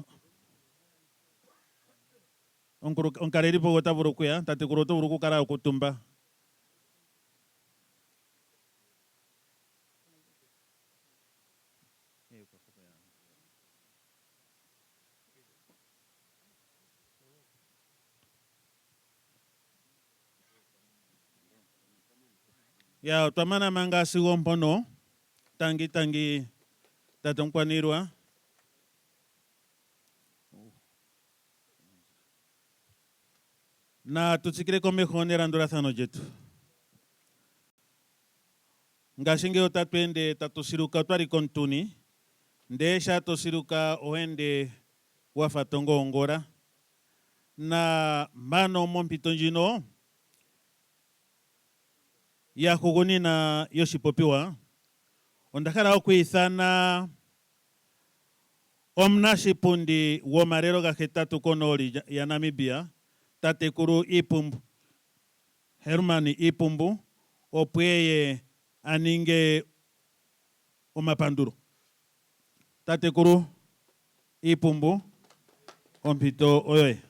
onkareri pogota burukuya tatekuru to buruku kara kutumba ya twamana manga sigompono tangi tatonkwanirwa na tutsikire komeho nerandurathano jetu ngashinge tatwende tatusiruka twari kontuni ndesha tosiruka oende wafatongo ongora na mano mompito njino ya huguni na yoshipopiwa ondakhala okwiithana omunashipundi womarero gahetatu konooli ya Namibia tatekuru Ipumbu Herman Ipumbu opo eye aninge omapanduro tatekuru Ipumbu ompito oyoye.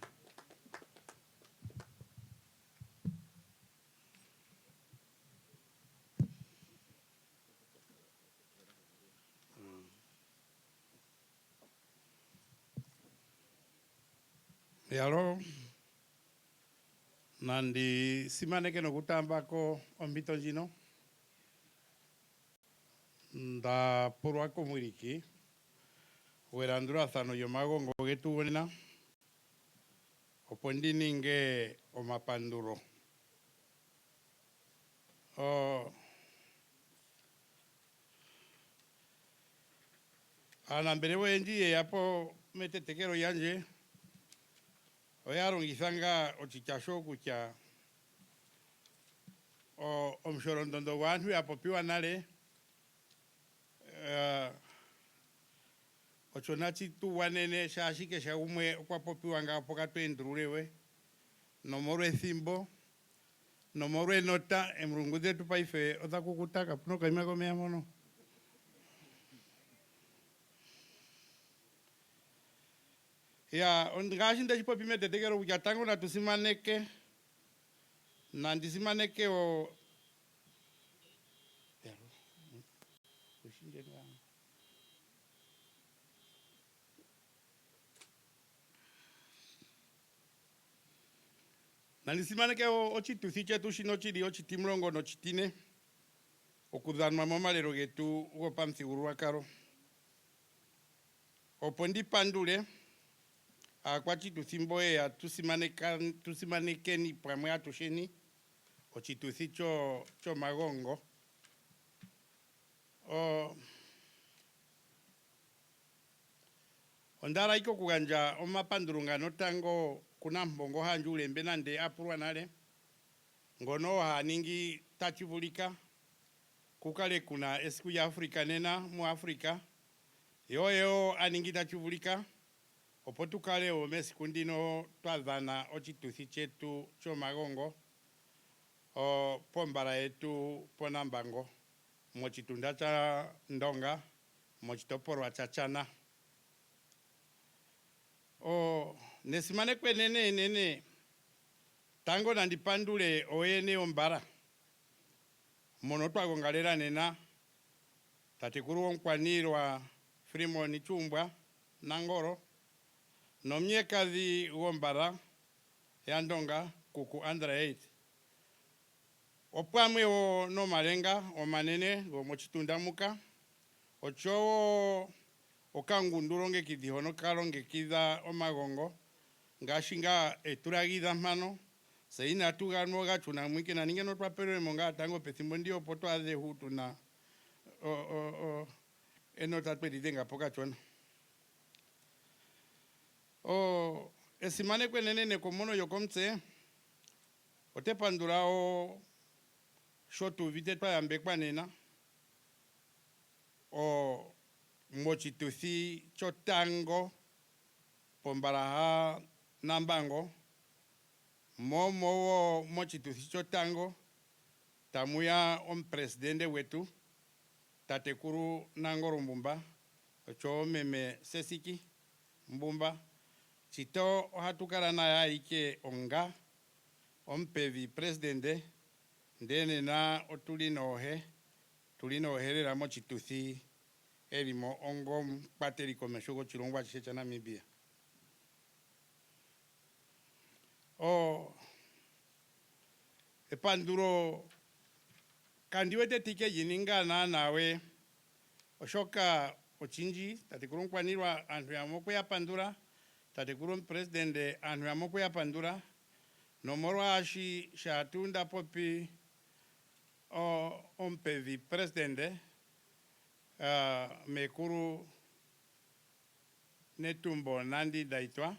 Yalo nandi simaneke no kutambako ompito njino nda purwako mwiriki werandurathano yomagongo getu wena opo ndininge omapanduro anambere wenji yapo metetekero yanje oyarongithanga ochichasho kutya omusholondondo gwantu yapopiwa nale ocho nachituwa nene shashike shaumwe okwapopiwa nga pokatwendurulewe nomorwe ethimbo nomorwe nota emrungu zetu paife otakukutaka puno kaima komea mono ya ngashi ndachipopi metetekero kutya tangu na tusimaneke na ndisimaneke o na ndisimaneke ochituthi chetu shino chili ochitimulongo nochitine okudhanwa momalero getu gopamuthigululwakalo opo ndipandule akwachituthi mboye tusimanekeni pamwe atusheni ochituthi cho magongo ondala iko kuganja omapandulungano tango kuna mbongo hanju ulembe nande apurwa nale ngono haningi tachivulika kukale kuna esiku ya Afrika nena mu Afrika yoyo aningi tachivulika opo tukale omesiku ndino twadhana ochituthi chetu chomagongo pombala yetu ponambango mochitunda cha Ndonga mochitopolwa cha Chana nesimanekwe nene tango nandipandule oyene ombara mono twagongalera nena tatekuru onkwanirwa Freeman Chumbwa Nangoro nomyekazi wombara ya Ndonga kuku Andra 8 opamwe no malenga omanene gomochitunda muka ocho okangunduro ngekidhihono kalongekidha omagongo ngashinga etulagidha mano seina tuganwa gachuna mwike na ninge no twapelwe monga tango pethimbo ndio poto adhe hutu na eno tatwe didenga poka chona esimane kwenenene komono yokomtse otepandulao shotu vite twayambe kwanena o mochituthi chotango pombalaha nambango momo mochituthi chotango tamuya ompresidente wetu tatekuru Nangolo Mbumba ocho meme Sesiki Mbumba chito ohatukala naye aike onga ompevi presidente ndene na tulinohelela mochituthi elimo ongo mpateli komesho gochilongwa chishe cha Namibia. Epandulo kandiwete tike yiningana nawe oshoka ochinji tatekuru nkwanirwa antu yamokwe yapandula tatekuru presidente antu yamokwe yapandula nomorwa ashi shatunda popi ompevi presidente mekuru netumbo Nandi Daitwa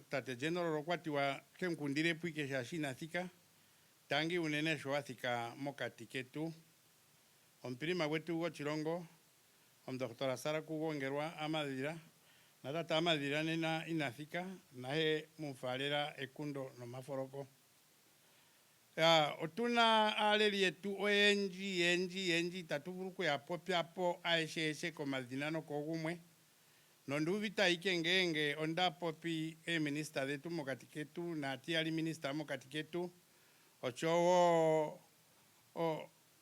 tate general rokwatiwa kemkundire puike shashina thika tangi unene shoathika mokati ketu ompirima wetu gochilongo Dr. Sara kugongerwa amadhira na tata amadhira nena inathika nahe mumfalera ekundo nomaforoko otuna aleli yetu enji tatuvulu kuyapopyapo aeshe komadhina nokogumwe nonduvita ike ngenge onda popi minister dhetu mokati ketu na tiali minister mokati ketu ochowo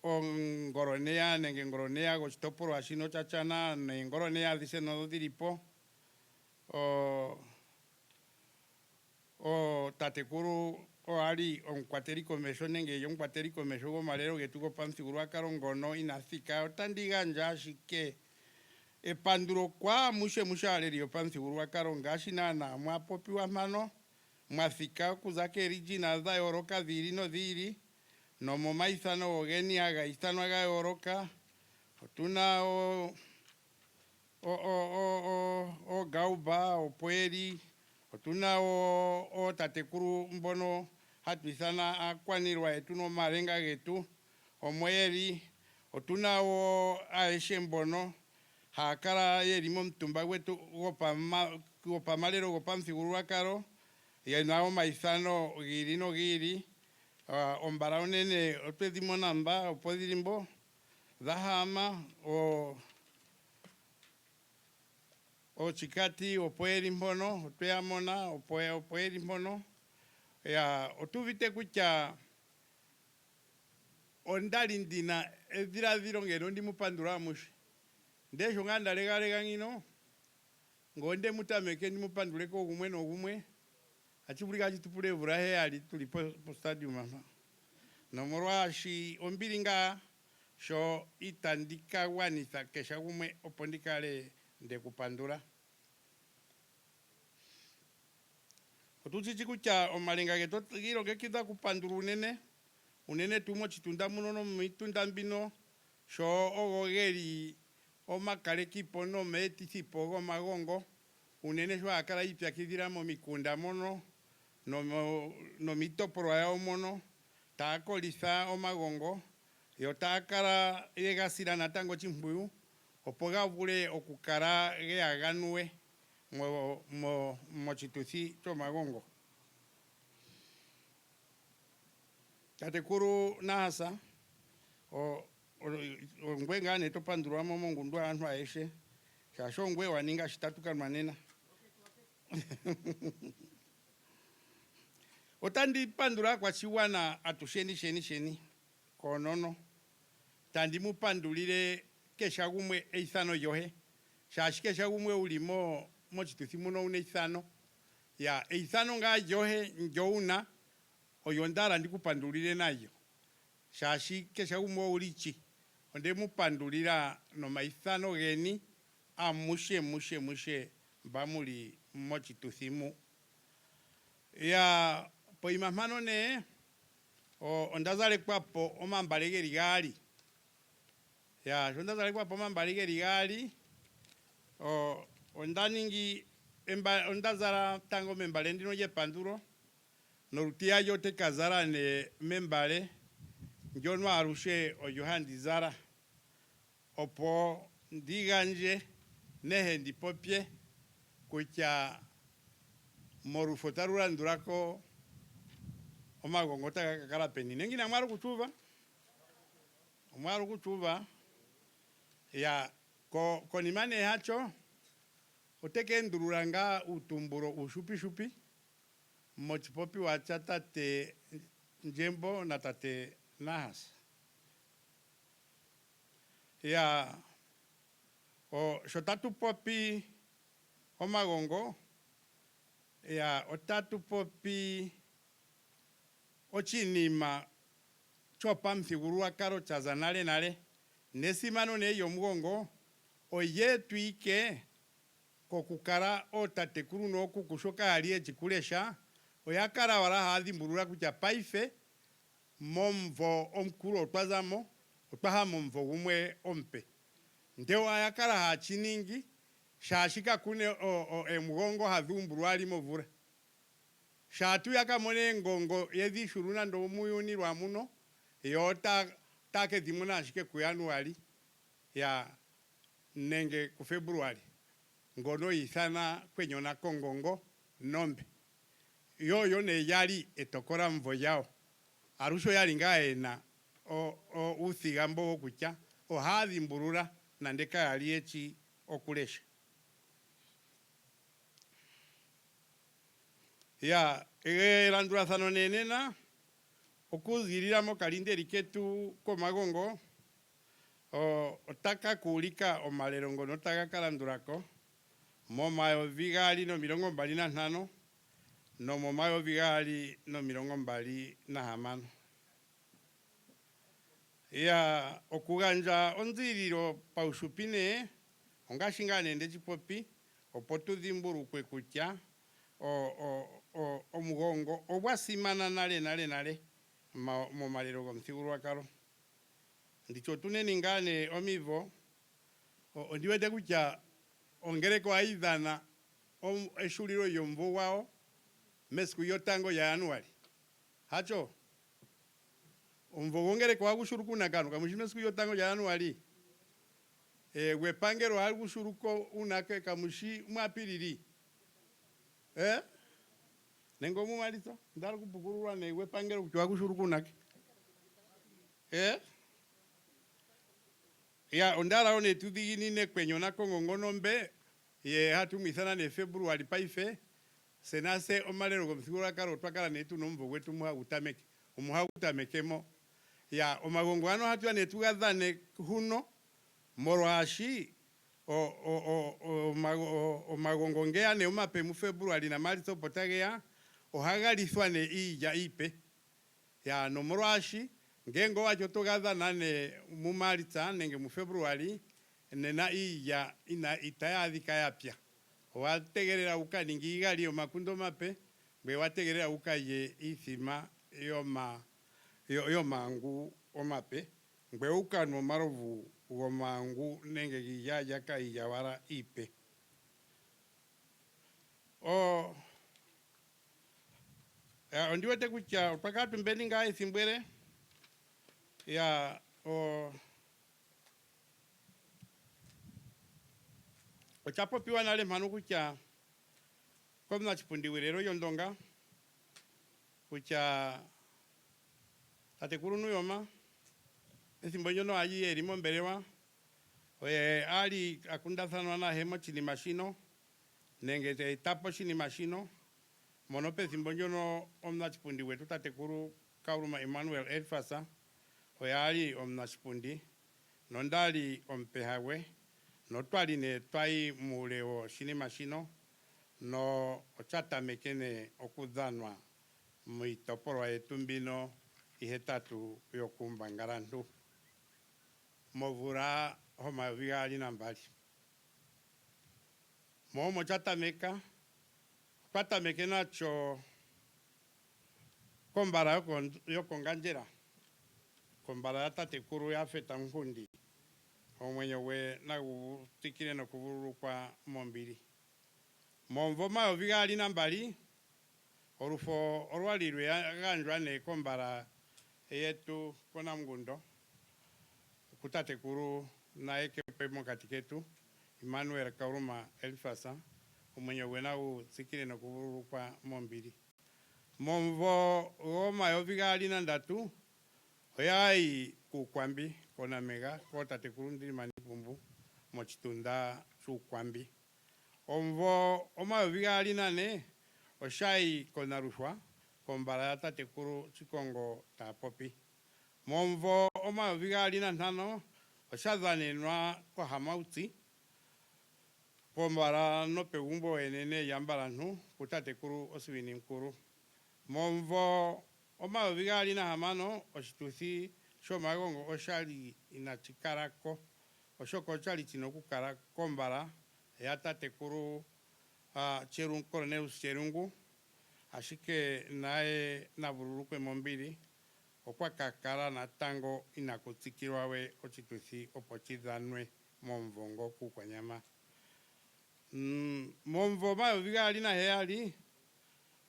ongoroneya nenge ngoroneya gochitopolwa shino chachana nengoroneya dhise nodo dhilipo tatekuru ali omkwateli komesho nenge yomkwateli komesho gomalelo getu gopamuthigululwakalo ngono inathika otandigandja ashike epandulo kwa mushe aleli yopamuthigululwakalo ngaashi naana mwapopiwa mpano mwathika okuza keerijina dha yooloka dhiili nodhiili nomomaithano ogeni haga ithanwa ga yooloka otuna Gauba Opweli otuna tatekuru mbono hatu ithana akwanirwa yetu nomalenga getu omweli otuna aeshe mbono hakala yeli momutumba gwetu gopamalelo gopamuthigululwakalo yena omaithano giili nogiili ombala onene otwedhimona mba opo dhilimbo dhahama Chikati Opweli mpono otweyamona Opweli mpono otuvite kutya ondali ndina edhiladhilo ngeno ndimupandula mushe ndesho nga ndalegalega ngino ngonde mutameke ndimupanduleko ogumwe nogumwe achivulika achitupule evula heyali tuli po stadium apa nomolwashi ombili nga sho itandikagwanitha kesha gumwe opo ndikale ndekupandula otuchichi kutya omalenga getu gilongekidha kupandula unene tu mochitunda muno nomitunda mbino sho ogo geli omakalekipo nomeetithipo gomagongo unene sho akala yipyakidhila momikunda mono nomitopolwa yawo mono taakolitha omagongo yo taakala yegasila natango chimpwiyu opo gavule okukala geyaganwe mochituthi chomagongo. Tatekuru Nahasa ongwe nga netopandulwa mongundu aantu aeshe shasho ongwe waninga shitatukanwa nena otandipandula kwachiwana atusheni konono tandimupandulile kesha gumwe eithano yohe shashi kesha gumwe ulimo mochituthi muno une eithano ya eithano nga yohe njouna oyo ndala ndikupandulile nayo shashi kesha gumwe ulichi onde mupandulila nomaithano geni mushe mba muli mochituthi mu ya poima mpano ne ondazalekwapo omambale geli gaali ya ondazalekwapo omambale geli gaali ondaningi ondazara tango membale ndino je panduro norutia yote kazara ne membale njono arushe o Yohandi Zara opo ndiganje nehe ndipopye kucha morufotarura ndurako omagongota kakala peni nengi na mwaru kuchuva ya ko nimane hacho oteke ndururanga utumburo ushupi mochipopi wacha tate njembo na tate nahas ya o shotatu popi omagongo ya otatu popi ochinima chopa mthigurulwakalo chaza nale nesimano neyo mugongo oye tuike kokukara otatekulu nokukushoka ali echikulesha oyakara wala hadhimbulula kutya paife momvo omukulu otwazamo otwaha momvo gumwe ompe ndeo ayakara hachiningi shashika kune emugongo hadhumbulwa ali movura shatu yakamone ngongo yedhishuruna ndo muyuni lwa muno yota take dhimuna ashike ku Januari ya nenge ku Februari ngono yithana kwenyona kongongo nombe yo ne yali etokora mvo yao arusho yali ngaena o uthigambo okucha o hadhimbulula nandeka yali echi okulesha ya landurathano nenena okuziriramo kalinde liketu komagongo otaka kulika omalero ngono taga kalandurako momayovi gaali nomilongo mbali nantano nomomayovi gaali nomilongo mbali nahamano ya okuganja onzililo paushupine ongashinga nende chipopi opo tudhimbulukwe kutya omugongo obwasimana nale momalero gomthigululwakalo ndicho tuneningane omivo ondiwete kutya ongereko aidhana eshulilo yomvo wao mesiku yotango ya Januari hacho omvo gongereko wagushuruku kanu kamushi mesiku yotango ya Januari wepangero wagushuruko unake kamushi mwapilili nengo mumalizo ndari kupukurulwa ne wepangero kuti wagushuruku nake ya ondara one tudhiginine kwenyona kongongonombe ye hatumithana ne Februari paife senase omalero gomthigululwakalo twakala netu nomvo gwetu umuha utamekemo ya omagongo ano hatu ane tugadhane huno morwashi omagongo ngeya ne omape mu Februari na Marzo potageya ohagalithwa ne iya ipe ya nomorwashi ngengo wacho togadhana ne mu Marzo nenge mu Februari nena iya ina itayadhika yapya wategerera ukaningi igali omakundo mape bwe wategerera ukaye ithima yomangu omape ngwe ukano marovu gomangu nenge giyaja kaiyawara ipe ondiwete kutya pakatu mbeni nga ithimbwere ya ochapopiwa nale mhano kutya komna chipundiwirero yondonga kutya tatekulu nuyoma ethimbo nyono ayi erimo mbelewa ali akundathanwa na hemo chinima shino nenge etapo chinima shino mono pethimbo nyono omna chipundi wetu tatekulu Kauluma Emmanuel Elfasa ali omna chipundi nondali ompehawe notwali ne twai muleo chinima shino no ochatamekene okudhanwa muitopolwa yetu mbino ihetatu yokumbangalantu movura omayovi gaali nambali momo chatameka twatameke nacho kombala yokonganjera kombala ya tatekulu yafeta nkundi omwenyo we nagutikile nokuvululukwa mombili Monvoma ovigali nambali orufo orwalirwe ganjwa ne kombara yetu kona mgundo kutate kuru na ekepe mokati ketu Emmanuel Kauruma Elifasa umwenye wena usikile na kuburu kwa mombili monvo goma ovigali nandatu oyai kukwambi kona mega kotate kuru ndili manipumbu mochitunda chukwambi omvo oma ovigali nane oshai kona rushwa kombara ya tate kuru chikongo ta popi monvo oma ovigali nantano oshadhanenwa kwa hamauti kombara no pegumbo enene yambarantu kutate kuru osibini mkuru monvo oma ovigali na hamano oshituthi shomagongo oshali inachikarako oshoko oshali chinokukara kombara ya tate kuru Cornelius Cherungu ashike nae navururukwe mombili okwa kakala na tango inakutsikirwawe ochituthi opo chidhanwe momvongo kukwanyama momvo mayovigali na heyali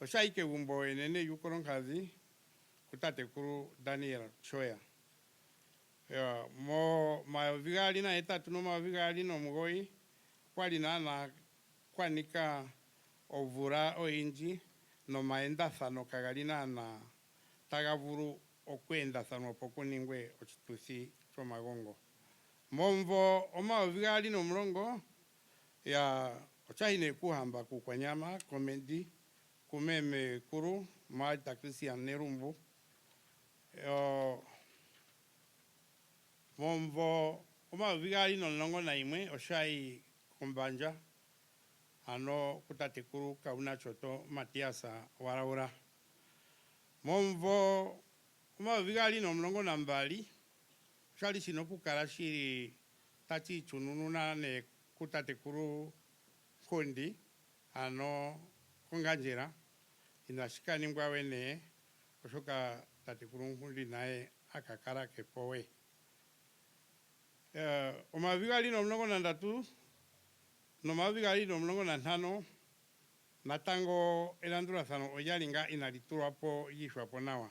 oshaike gumbo enene yukoronkazi kutate kuru Daniel Choya mo mayovigali na etatu no mayovigali no mugoi kwali na kwanika ovura oinji no maendathano kagalina na tagavuru okwendathano pokuningwe ochituthi chomagongo momvo omayovigali no mulongo ya ochahine kuhamba kukwanyama komendi kumeme kuru Maita Christian Nerumbu momvo omayovigali no longo na imwe oshai kumbanja ano kutate kuru Kauna Choto Matiasa Waraura momvo omayovigali no mulongo na mbali shali sinokukala shiri tachi chunununa ne kutate kuru Kondi ano konganjera inashikani mbwa wene oshoka tate kuru Nkundi nae akakara kepowe omayovigali no mulongo na ndatu no mayovigali no mulongo na ntano natango elandulathano oyalinga inalitulwapo yishwapo nawa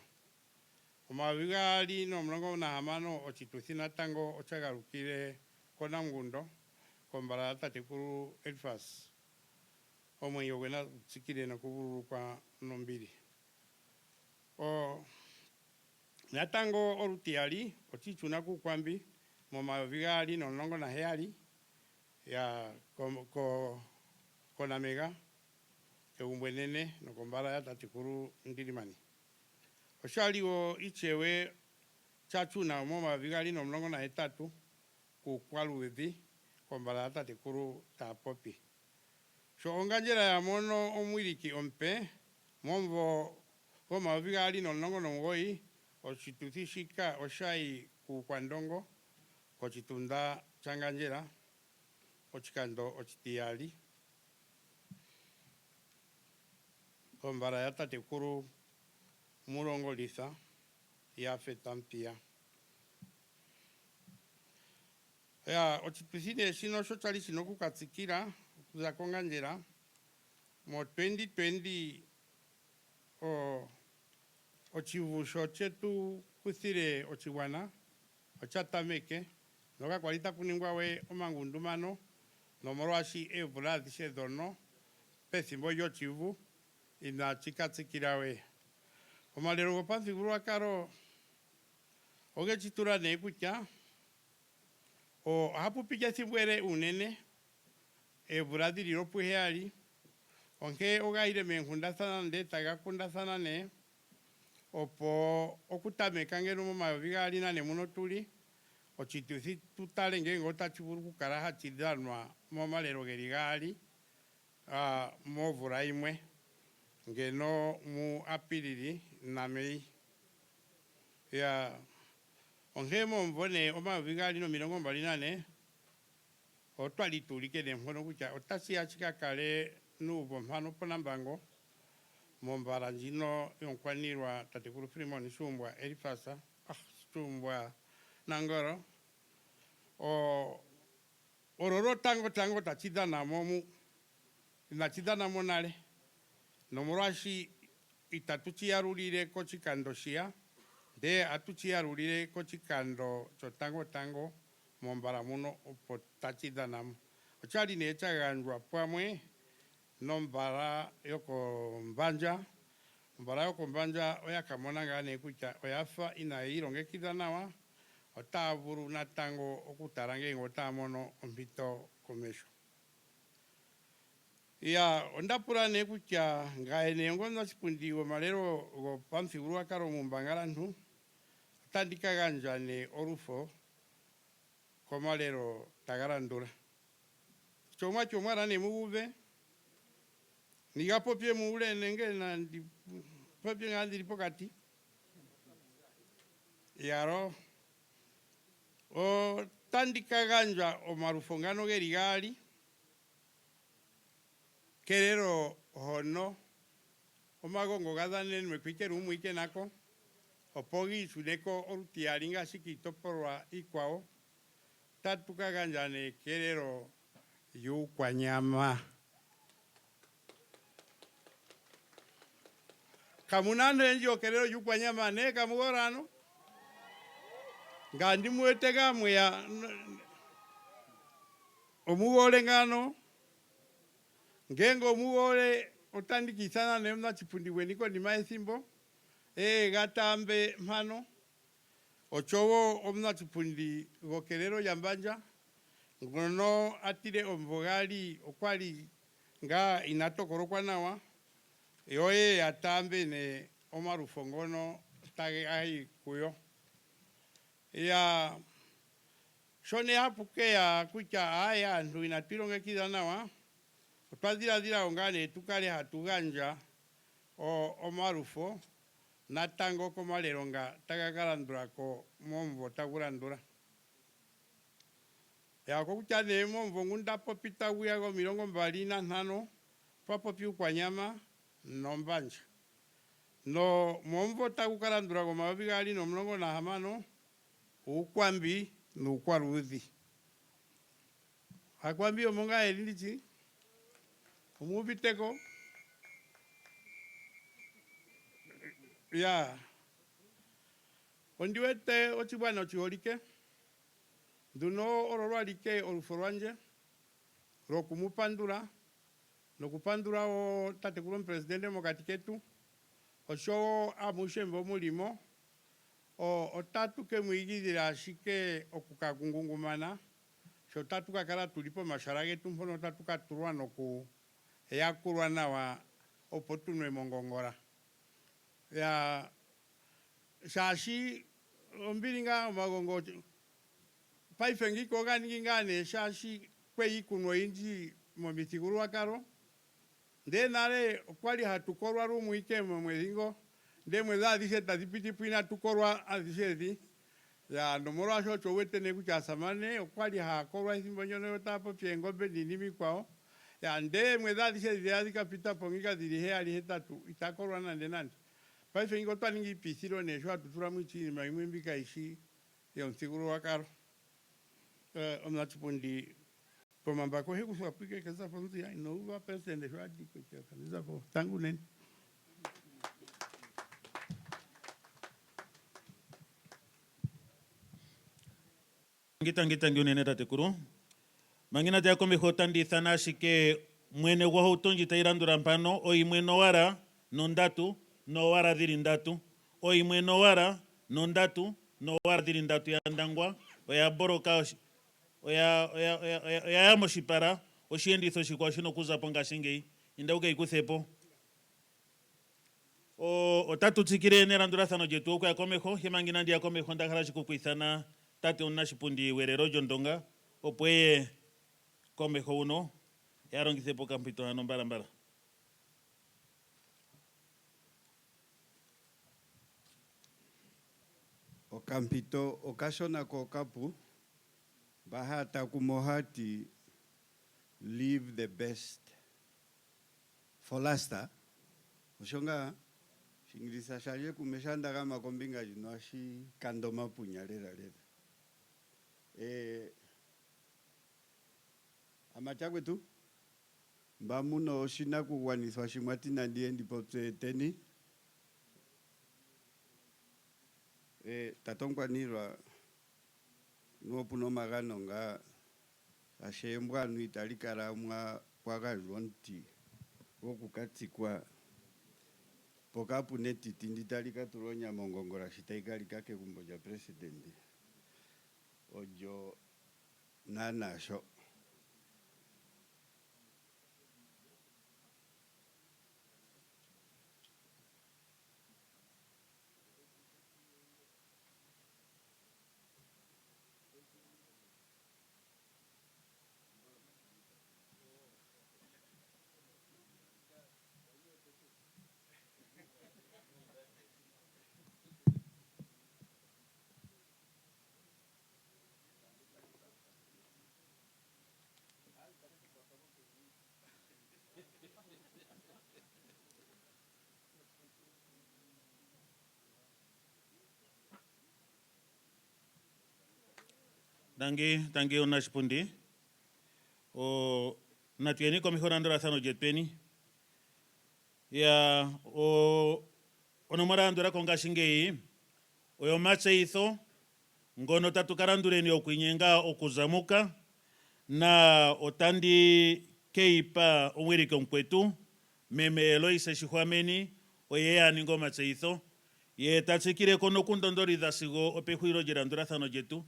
omayovigali no mulongo na hamano ochituthi natango ochagalukile kona mgundo kombara ya tate kuru Elifas omwenye wena tsikile na kuvurukwa nombili natango olutiali ochichuna kukwambi mo mayovigali no mulongo na heyali ya kona mega egumbo enene no kombara ya tate kuru Ndilimani oshaliwo ichewe chachuna mo mayovigali no mulongo na hetatu kukwaluthi kombara ya tate kuru ta popi so onganjera ya mono omwiliki ompe momvo omayovigali no mulongo no mugoi ochituthi shika oshai kukwandongo kochitunda changanjera ochikando ochitiyali kombara ya tate kuru Mulongolitha ya fetampia ya ochituthi shino shochali shinokukatsikira kuza konganjera mo 2020 ochivusho chetu kuthire ochiwana ochatameke noka kwalita kuningwa we omangundumano nomolwashi evula dhishedhono pethimbo lyochivu ina chikatsikira we omalero gopamuthigululwakalo ogechitula ne kutya ohapupiki ethimbo ele unene evula dhililopo heyali onke ogaile menkundathana nde tagakundathana ne opo okutameka ngeno momayovigali nane muno tuli ochituthi tutale ngenge otachivulu kukala hachidhanwa momalero geli gali movula imwe ngeno mu Apilili na Mei ya onke momvo ne omayovigali no milongo mbali nane otwali tulike ne mpono kutya otasi achikakale nuvo mpano ponambango mombala njino yonkwanirwa tate kuru Filimoni Shumbwa Elifasa Shumbwa Nangoro ororo tango tachidhana momu inachidana monale nomurashi itatuchiarulire kochikando shia de atuchiarulire kochikando chotango tango mombara muno opo tachidanamo ochali nechaganjwa pamwe nombara yoko mbanja oyakamona ngane kucha oyafa inairongekidanawa otavuru natango okutarange ngotamono ompito komesho ya ondapura nekucha ngaene ngona chipundiwe malero go pamfiguruakaro mumbangarantu tandikaganja ne orufo komalero tagarandura choma chomara ne muve nigapopye muule nenge na popye ngandi pokati yaro o tandikaganja o marufongano gerigali kerero hono o magongo gadane mekikeru muike nako opogi suneko orutiaringa sikitoporwa ikwao tatukaganja ne kerero yu kwa nyama kamunande njo kerero yu kwa nyama ne kamugorano ngandi muetega muya omugole ngano ngengo mugole otandikisana nemna chipundiwe niko ni maesimbo gatambe mano ochowo omna chipundi gokerero yambanja ngono atire ombogali okwali nga inatokorokwa nawa yoye atambe ne omarufongono tage ai kuyo ya shone hapuke ya kucha aya ndu inatironge kidanawa twadira ongane tukale hatuganja o marufo natango komaleronga tagagarandura ko mombo tagurandura ya ko kucha ne mombo ngunda popita wiago mirongo mbali na nano papo piu kwa nyama nombanja no mombo tagukarandura ko mabigali no mlongo na hamano ukwambi nukwaruthi akwambi omonga elindi umubiteko ya ondiwete ochibwana ochiholike duno ororwalike oluforwanje rokumupandura nokupandura o tatekulu presidente mokati ketu oshowo amushembo mulimo otatuke muigidira ashike okukakungungumana shotatuka kala tulipo mashara getu mpono tatuka turwa noku yakurwa nawa opotunwe mongongora ya shashi ombiringa magongo paifengi koganingi ngane shashi kwe ikunwa inji momitiguru wakaro nde nare kwali hatukorwa rumu ike mwedingo nde mweza adise tazipiti puina tukorwa adise ya nomoro asho chowete ne kuchasamane okwali hakorwa isimbo nyono yotapo piengobe ninimi kwao ya nde mweza adise ziadi kapita pongika zilihe alihetatu itakorwa nande paifengi kotwa ningi pisiro nesho atutura mwichi maimwembika ishi ya msiguru wakaro omnachipundi pomambako heku swapike kesa fonzi ya inouva pesende shwa diko kanisa po tangu nene ngita ngiune tatekuru mangina tia kombe hotandi sana shike mwene wa hotonji tairandura mpano oimwe nowara nondatu nowara dhiri ndatu oimwe nowara nondatu nowara dhiri ndatu ya ndangwa oya boroka oya moshipara oshienditho shikwa shino kuzapo ngashingeyi indauka ikuthepo otatu tsikire nerandurathano jetu okuya komeho hemangina ndia komeho ndakhala shikukwithana tate una shipundi werero jondonga opo eye komeho uno yarongithepo kampito hano mbalambala okampito okashonako kapu bahata kumohati leave the best for last oshonga shingilisa shaje kumeshanda kama kombinga jino ashi kandoma punya lera amachagwe tu Bamuno shina kuwaniswa shimwati na ndiye ndipo teni. Tatongwanirwa nuopuno magano nga ashembwa nuitalikara mwa pwagazonti okukatsikwa pokapu netiti nditalika tulonya mongongora shitaikalika ke kumboja presidenti ojo nanasho. Tangi una xipundi. O natieni komihorando razano jetpeni. Ya o onomarandura konga shingei. Oyo matse itho ngono tatukarandureni okuinyenga okuzamuka na otandi keipa omwirike mkwetu meme Eloise Shihwameni oye aningo matse itho ye tatsikire kono kundondoriza sigo opehuiro jerandurathano jetu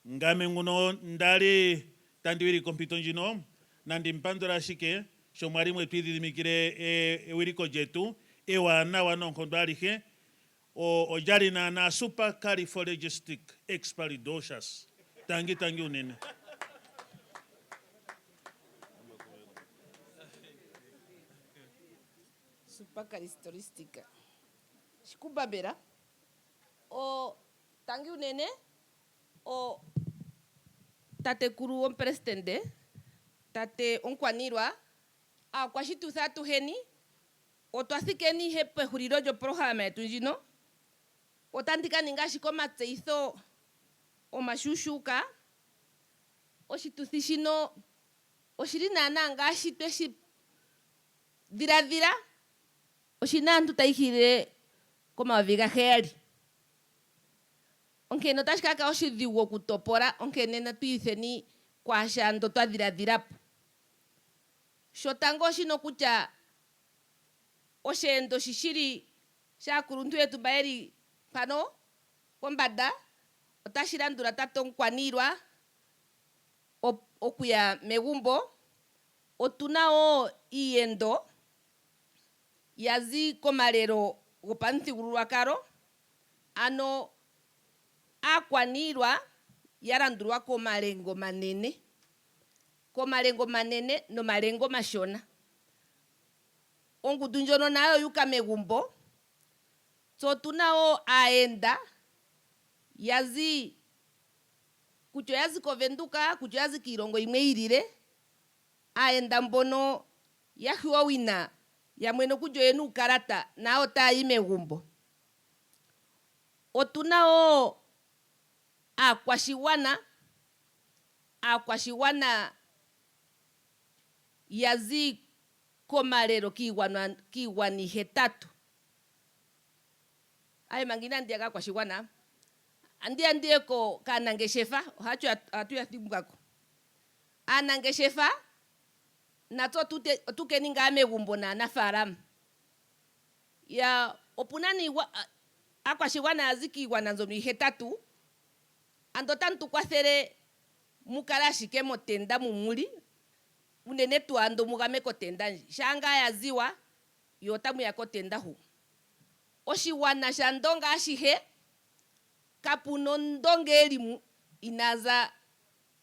ngame nguno ndali tandiwiri kompito njino nandi mpandora shike shomwari mwetu idhimikire ewiriko jetu ewana wanonkondo alihe o jari na supercalifragilistic expialidocious tangi unene. Supercalifragilistic shikubabera o tangi unene o tate kuru on presidente tate onkwanirwa a kwashituza tuheni o twathikeni hepe huriro jo programa yetu njino otandika ninga shikomatseitho omashushuka oshituthi shino oshiri nana ngashi tweshi dhiradhira oshina aantu taihile komayovi 7 onkene otashi kaka oshidhigu okutopola onkene natuyitheni kwashando twadhiradhirapo shotango shino kutya osheendo shishiri shaakuluntu yetu mba yeli pano pombanda otashi landula tate onkwanirwa okuya megumbo. Otuna wo iiyendo yazi komalelo gopamuthigululwakalo ano aakwanirwa yalandulwa komalengo manene nomalengo mashona. Ongudu ndjono nayo yuka megumbo. So tuna wo aenda yazi kutyo yazi kovenduka kutyo yazi kiilongo yimwe yilile aenda mbono yahiwa wina yamwene kutyo yena uukalata nayo tayi megumbo. Otuna wo aakwashigwana yazi komalelo kiigwana 8. Aye mangina ndiye aakwashigwana andiye ko kanangeshefa hacho atu yathimukako anangeshefa natso tukeni nga megumbo na anafaalama ya opuna ni aakwashigwana yazi kiigwana nzono 8 ando tantu kwathele mukala ashike motenda mumuli unene tu ando mugame kotenda nji shanga yaziwa yo tamuya kotenda hu oshigwana sha ndonga ashihe kapuno ndonga elimu inaza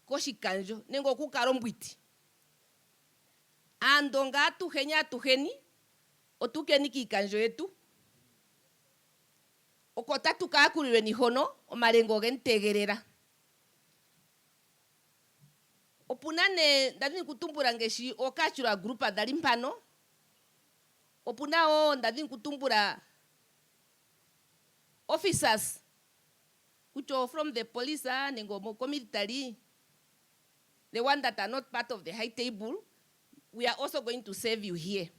koshikanjo nenge okukala ombwiti andonga atuheni otukeni kiikanjo yetu oko tatukaakulilwe ni hono omalengo gentegelela. Opuna ne ndadhini kutumbula ngeshi okachula grupa dali mpano opuna wo ndadhini kutumbula officers kutyo from the police nengo moko military the one that are not part of the high table we are also going to serve you here,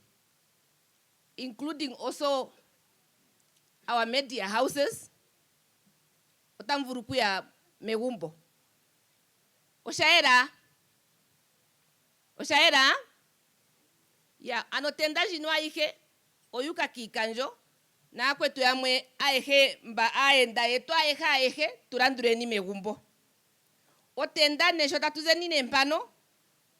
including also our media houses, otamvuruku ya Megumbo. Oshaera ya anotenda jinwa ihe oyuka kikanjo na kwetu yamwe aehe mba aenda yetu aehe turandure ni Megumbo. Otenda nesho tatuze ni nempano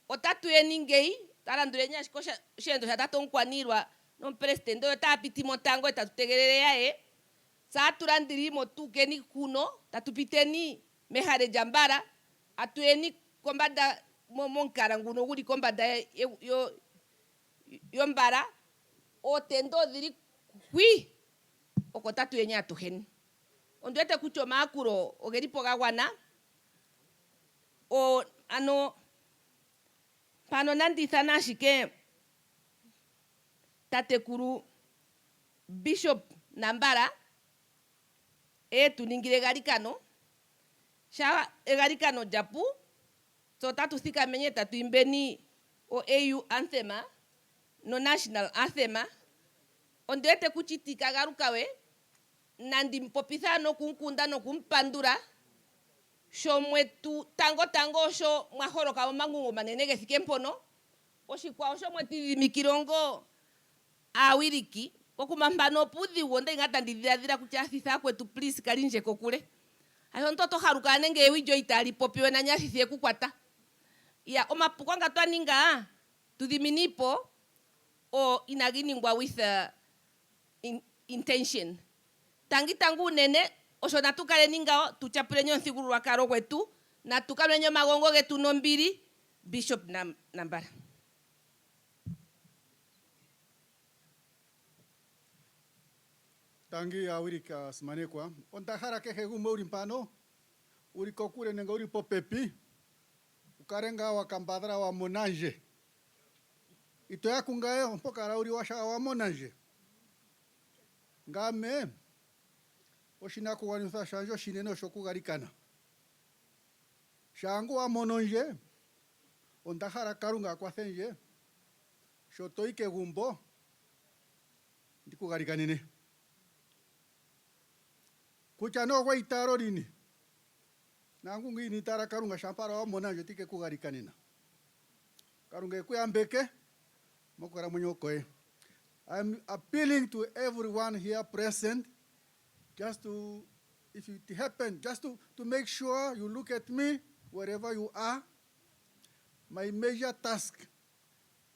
otatuye ningei tarandure nya shikosha shendo shatatonkwaniirwa no president oyo tapiti motango etatutegerere yae sa turandirimo tukeni kuno tatupiteni mehare jambara atuyeni kombanda monkara nguno guli kombanda yo mbara otendo dhiri kwi oko tatuyenya atuheni ondwete kucho makuro ogeripo gagwana o ano pano nandithana shike tatekuru Bishop Nambara tuningire garikano sha egarikano japu so tatu thika menye tatu imbeni o AU anthema no national anthema ondete kuchitika garukawe nandi mpopitha no kunkunda no kumpandura shomwetu tango sho mwahoroka mangungo manene gethike mpono oshikwa sho mweti mikirongo awiriki okumampano pudhi wonde ngata ndidhiadhira kuchathitha kwetu please kalinje kokule ayo ntoto haruka nenge wijo itali popiwe na nyathithie kukwata ya omapukwanga twaninga tudhiminipo o inaginingwa with intention tangu nene osho natukale ningao tuchapule nyo nthigululwakalo gwetu na tukale nyo magongo getu nombili Bishop Nambara. Tangi awirika simanekwa ontahara ke hegumo urimpano urikokure nenga uripo pepi ukarenga wakambadra wa monanje itoya kungae mpokara uri washa wa monanje ngame oshina kuwanitha shanjo shineno shokugarikana shangu wa mononje ontahara karunga kwa thenje shotoike gumbo ndikugarikanine kuchano kwa itaro rini nangu ngini tara karunga shampara wa monanje tike kugarikanina karunga kuyambeke mokora munyokoe. I'm appealing to everyone here present just to, if it happens, just to make sure you look at me wherever you are. My major task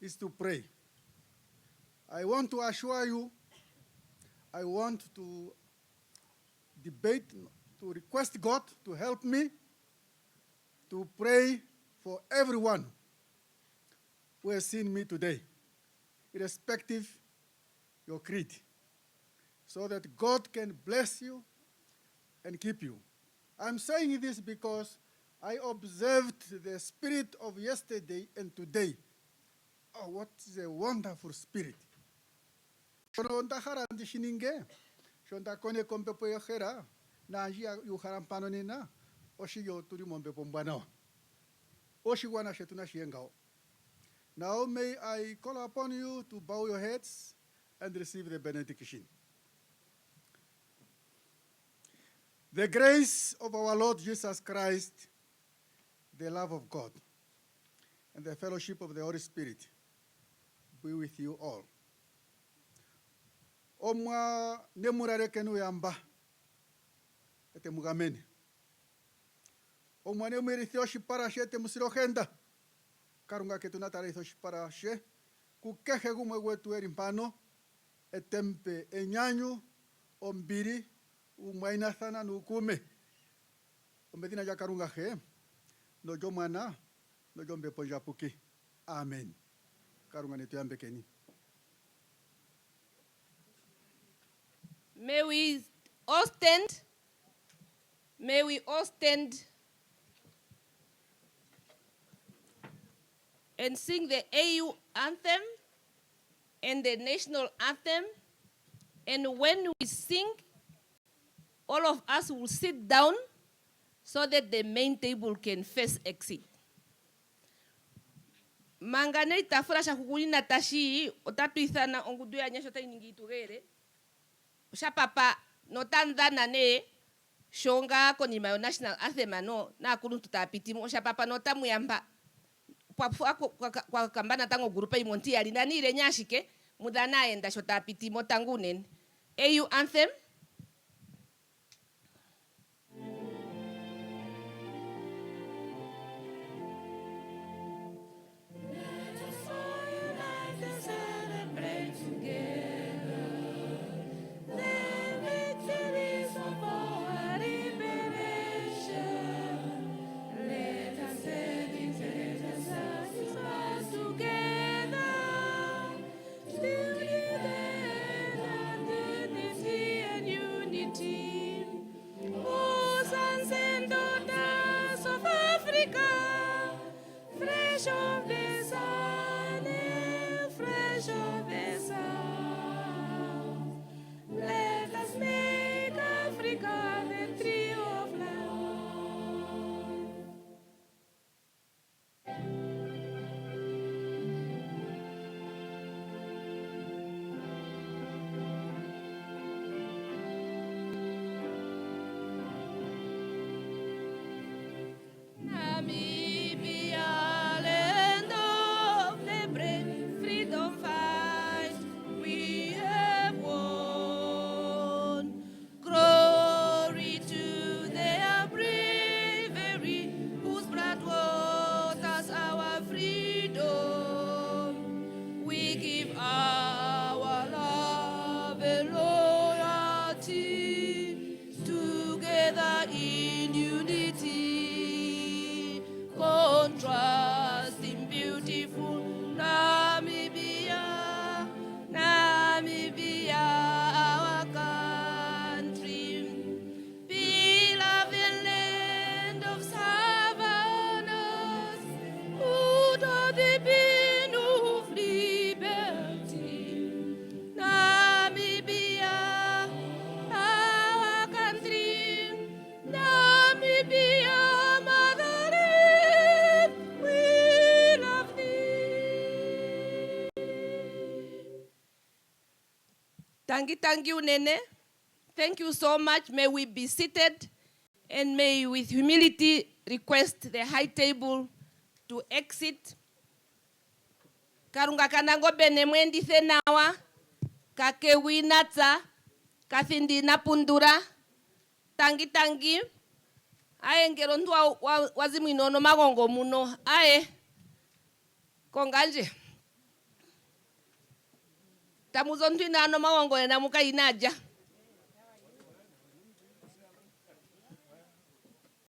is to pray. I want to assure you, I want to debate, to request God to help me to pray for everyone who has seen me today, irrespective of your creed, so that God can bless you and keep you. I'm saying this because I observed the spirit of yesterday and today. Oh, what is a wonderful spirit. Shonda harandi shininge, shonda kone kompepo yohera, na anjia yuharampano nina, oshi yo turi mombepo mbana. Oshi wana shetuna shiengao. Now may I call upon you to bow your heads and receive the benediction. The grace of our Lord Jesus Christ, the love of God, and the fellowship of the Holy Spirit be with you all. Omwa nemurare kenu yamba ete mugamene. Omwa nemurithio shipara ete musirogenda. Karunga ketuna taritho shipara she kukehe gumwe wetu erimpano etempe enyanyu ombiri umwainathana nukume ombedina ja karunga he no jomana no jombe ponjapuki. Amen. Karunga netu yambekeni. May we all stand. May we all stand and sing the AU anthem and the national anthem. And when we sing, all of us will sit down so that the main table can first exit. mangane itafura shakukulina tashi otatuithana ongudu ya nyasho tainingi itugere ushapapa notandana ne shonga konima yo national anthem no na kulu tutapitimu ushapapa notamuyamba kwa kambana tango grupa imonti yali nani ile nyashike mudana enda shotapitimo tangu nene AU anthem. Thank you, Nene. Thank you so much. May we be seated and may with humility request the high table to exit. Karunga kanango bene mwendi thenawa, kake winatsa, kathindi na pundura, tangi, aye ngerondu wazimu inono magongo muno, aye, konganje. Tamuzontu inano magongo na muka inaja.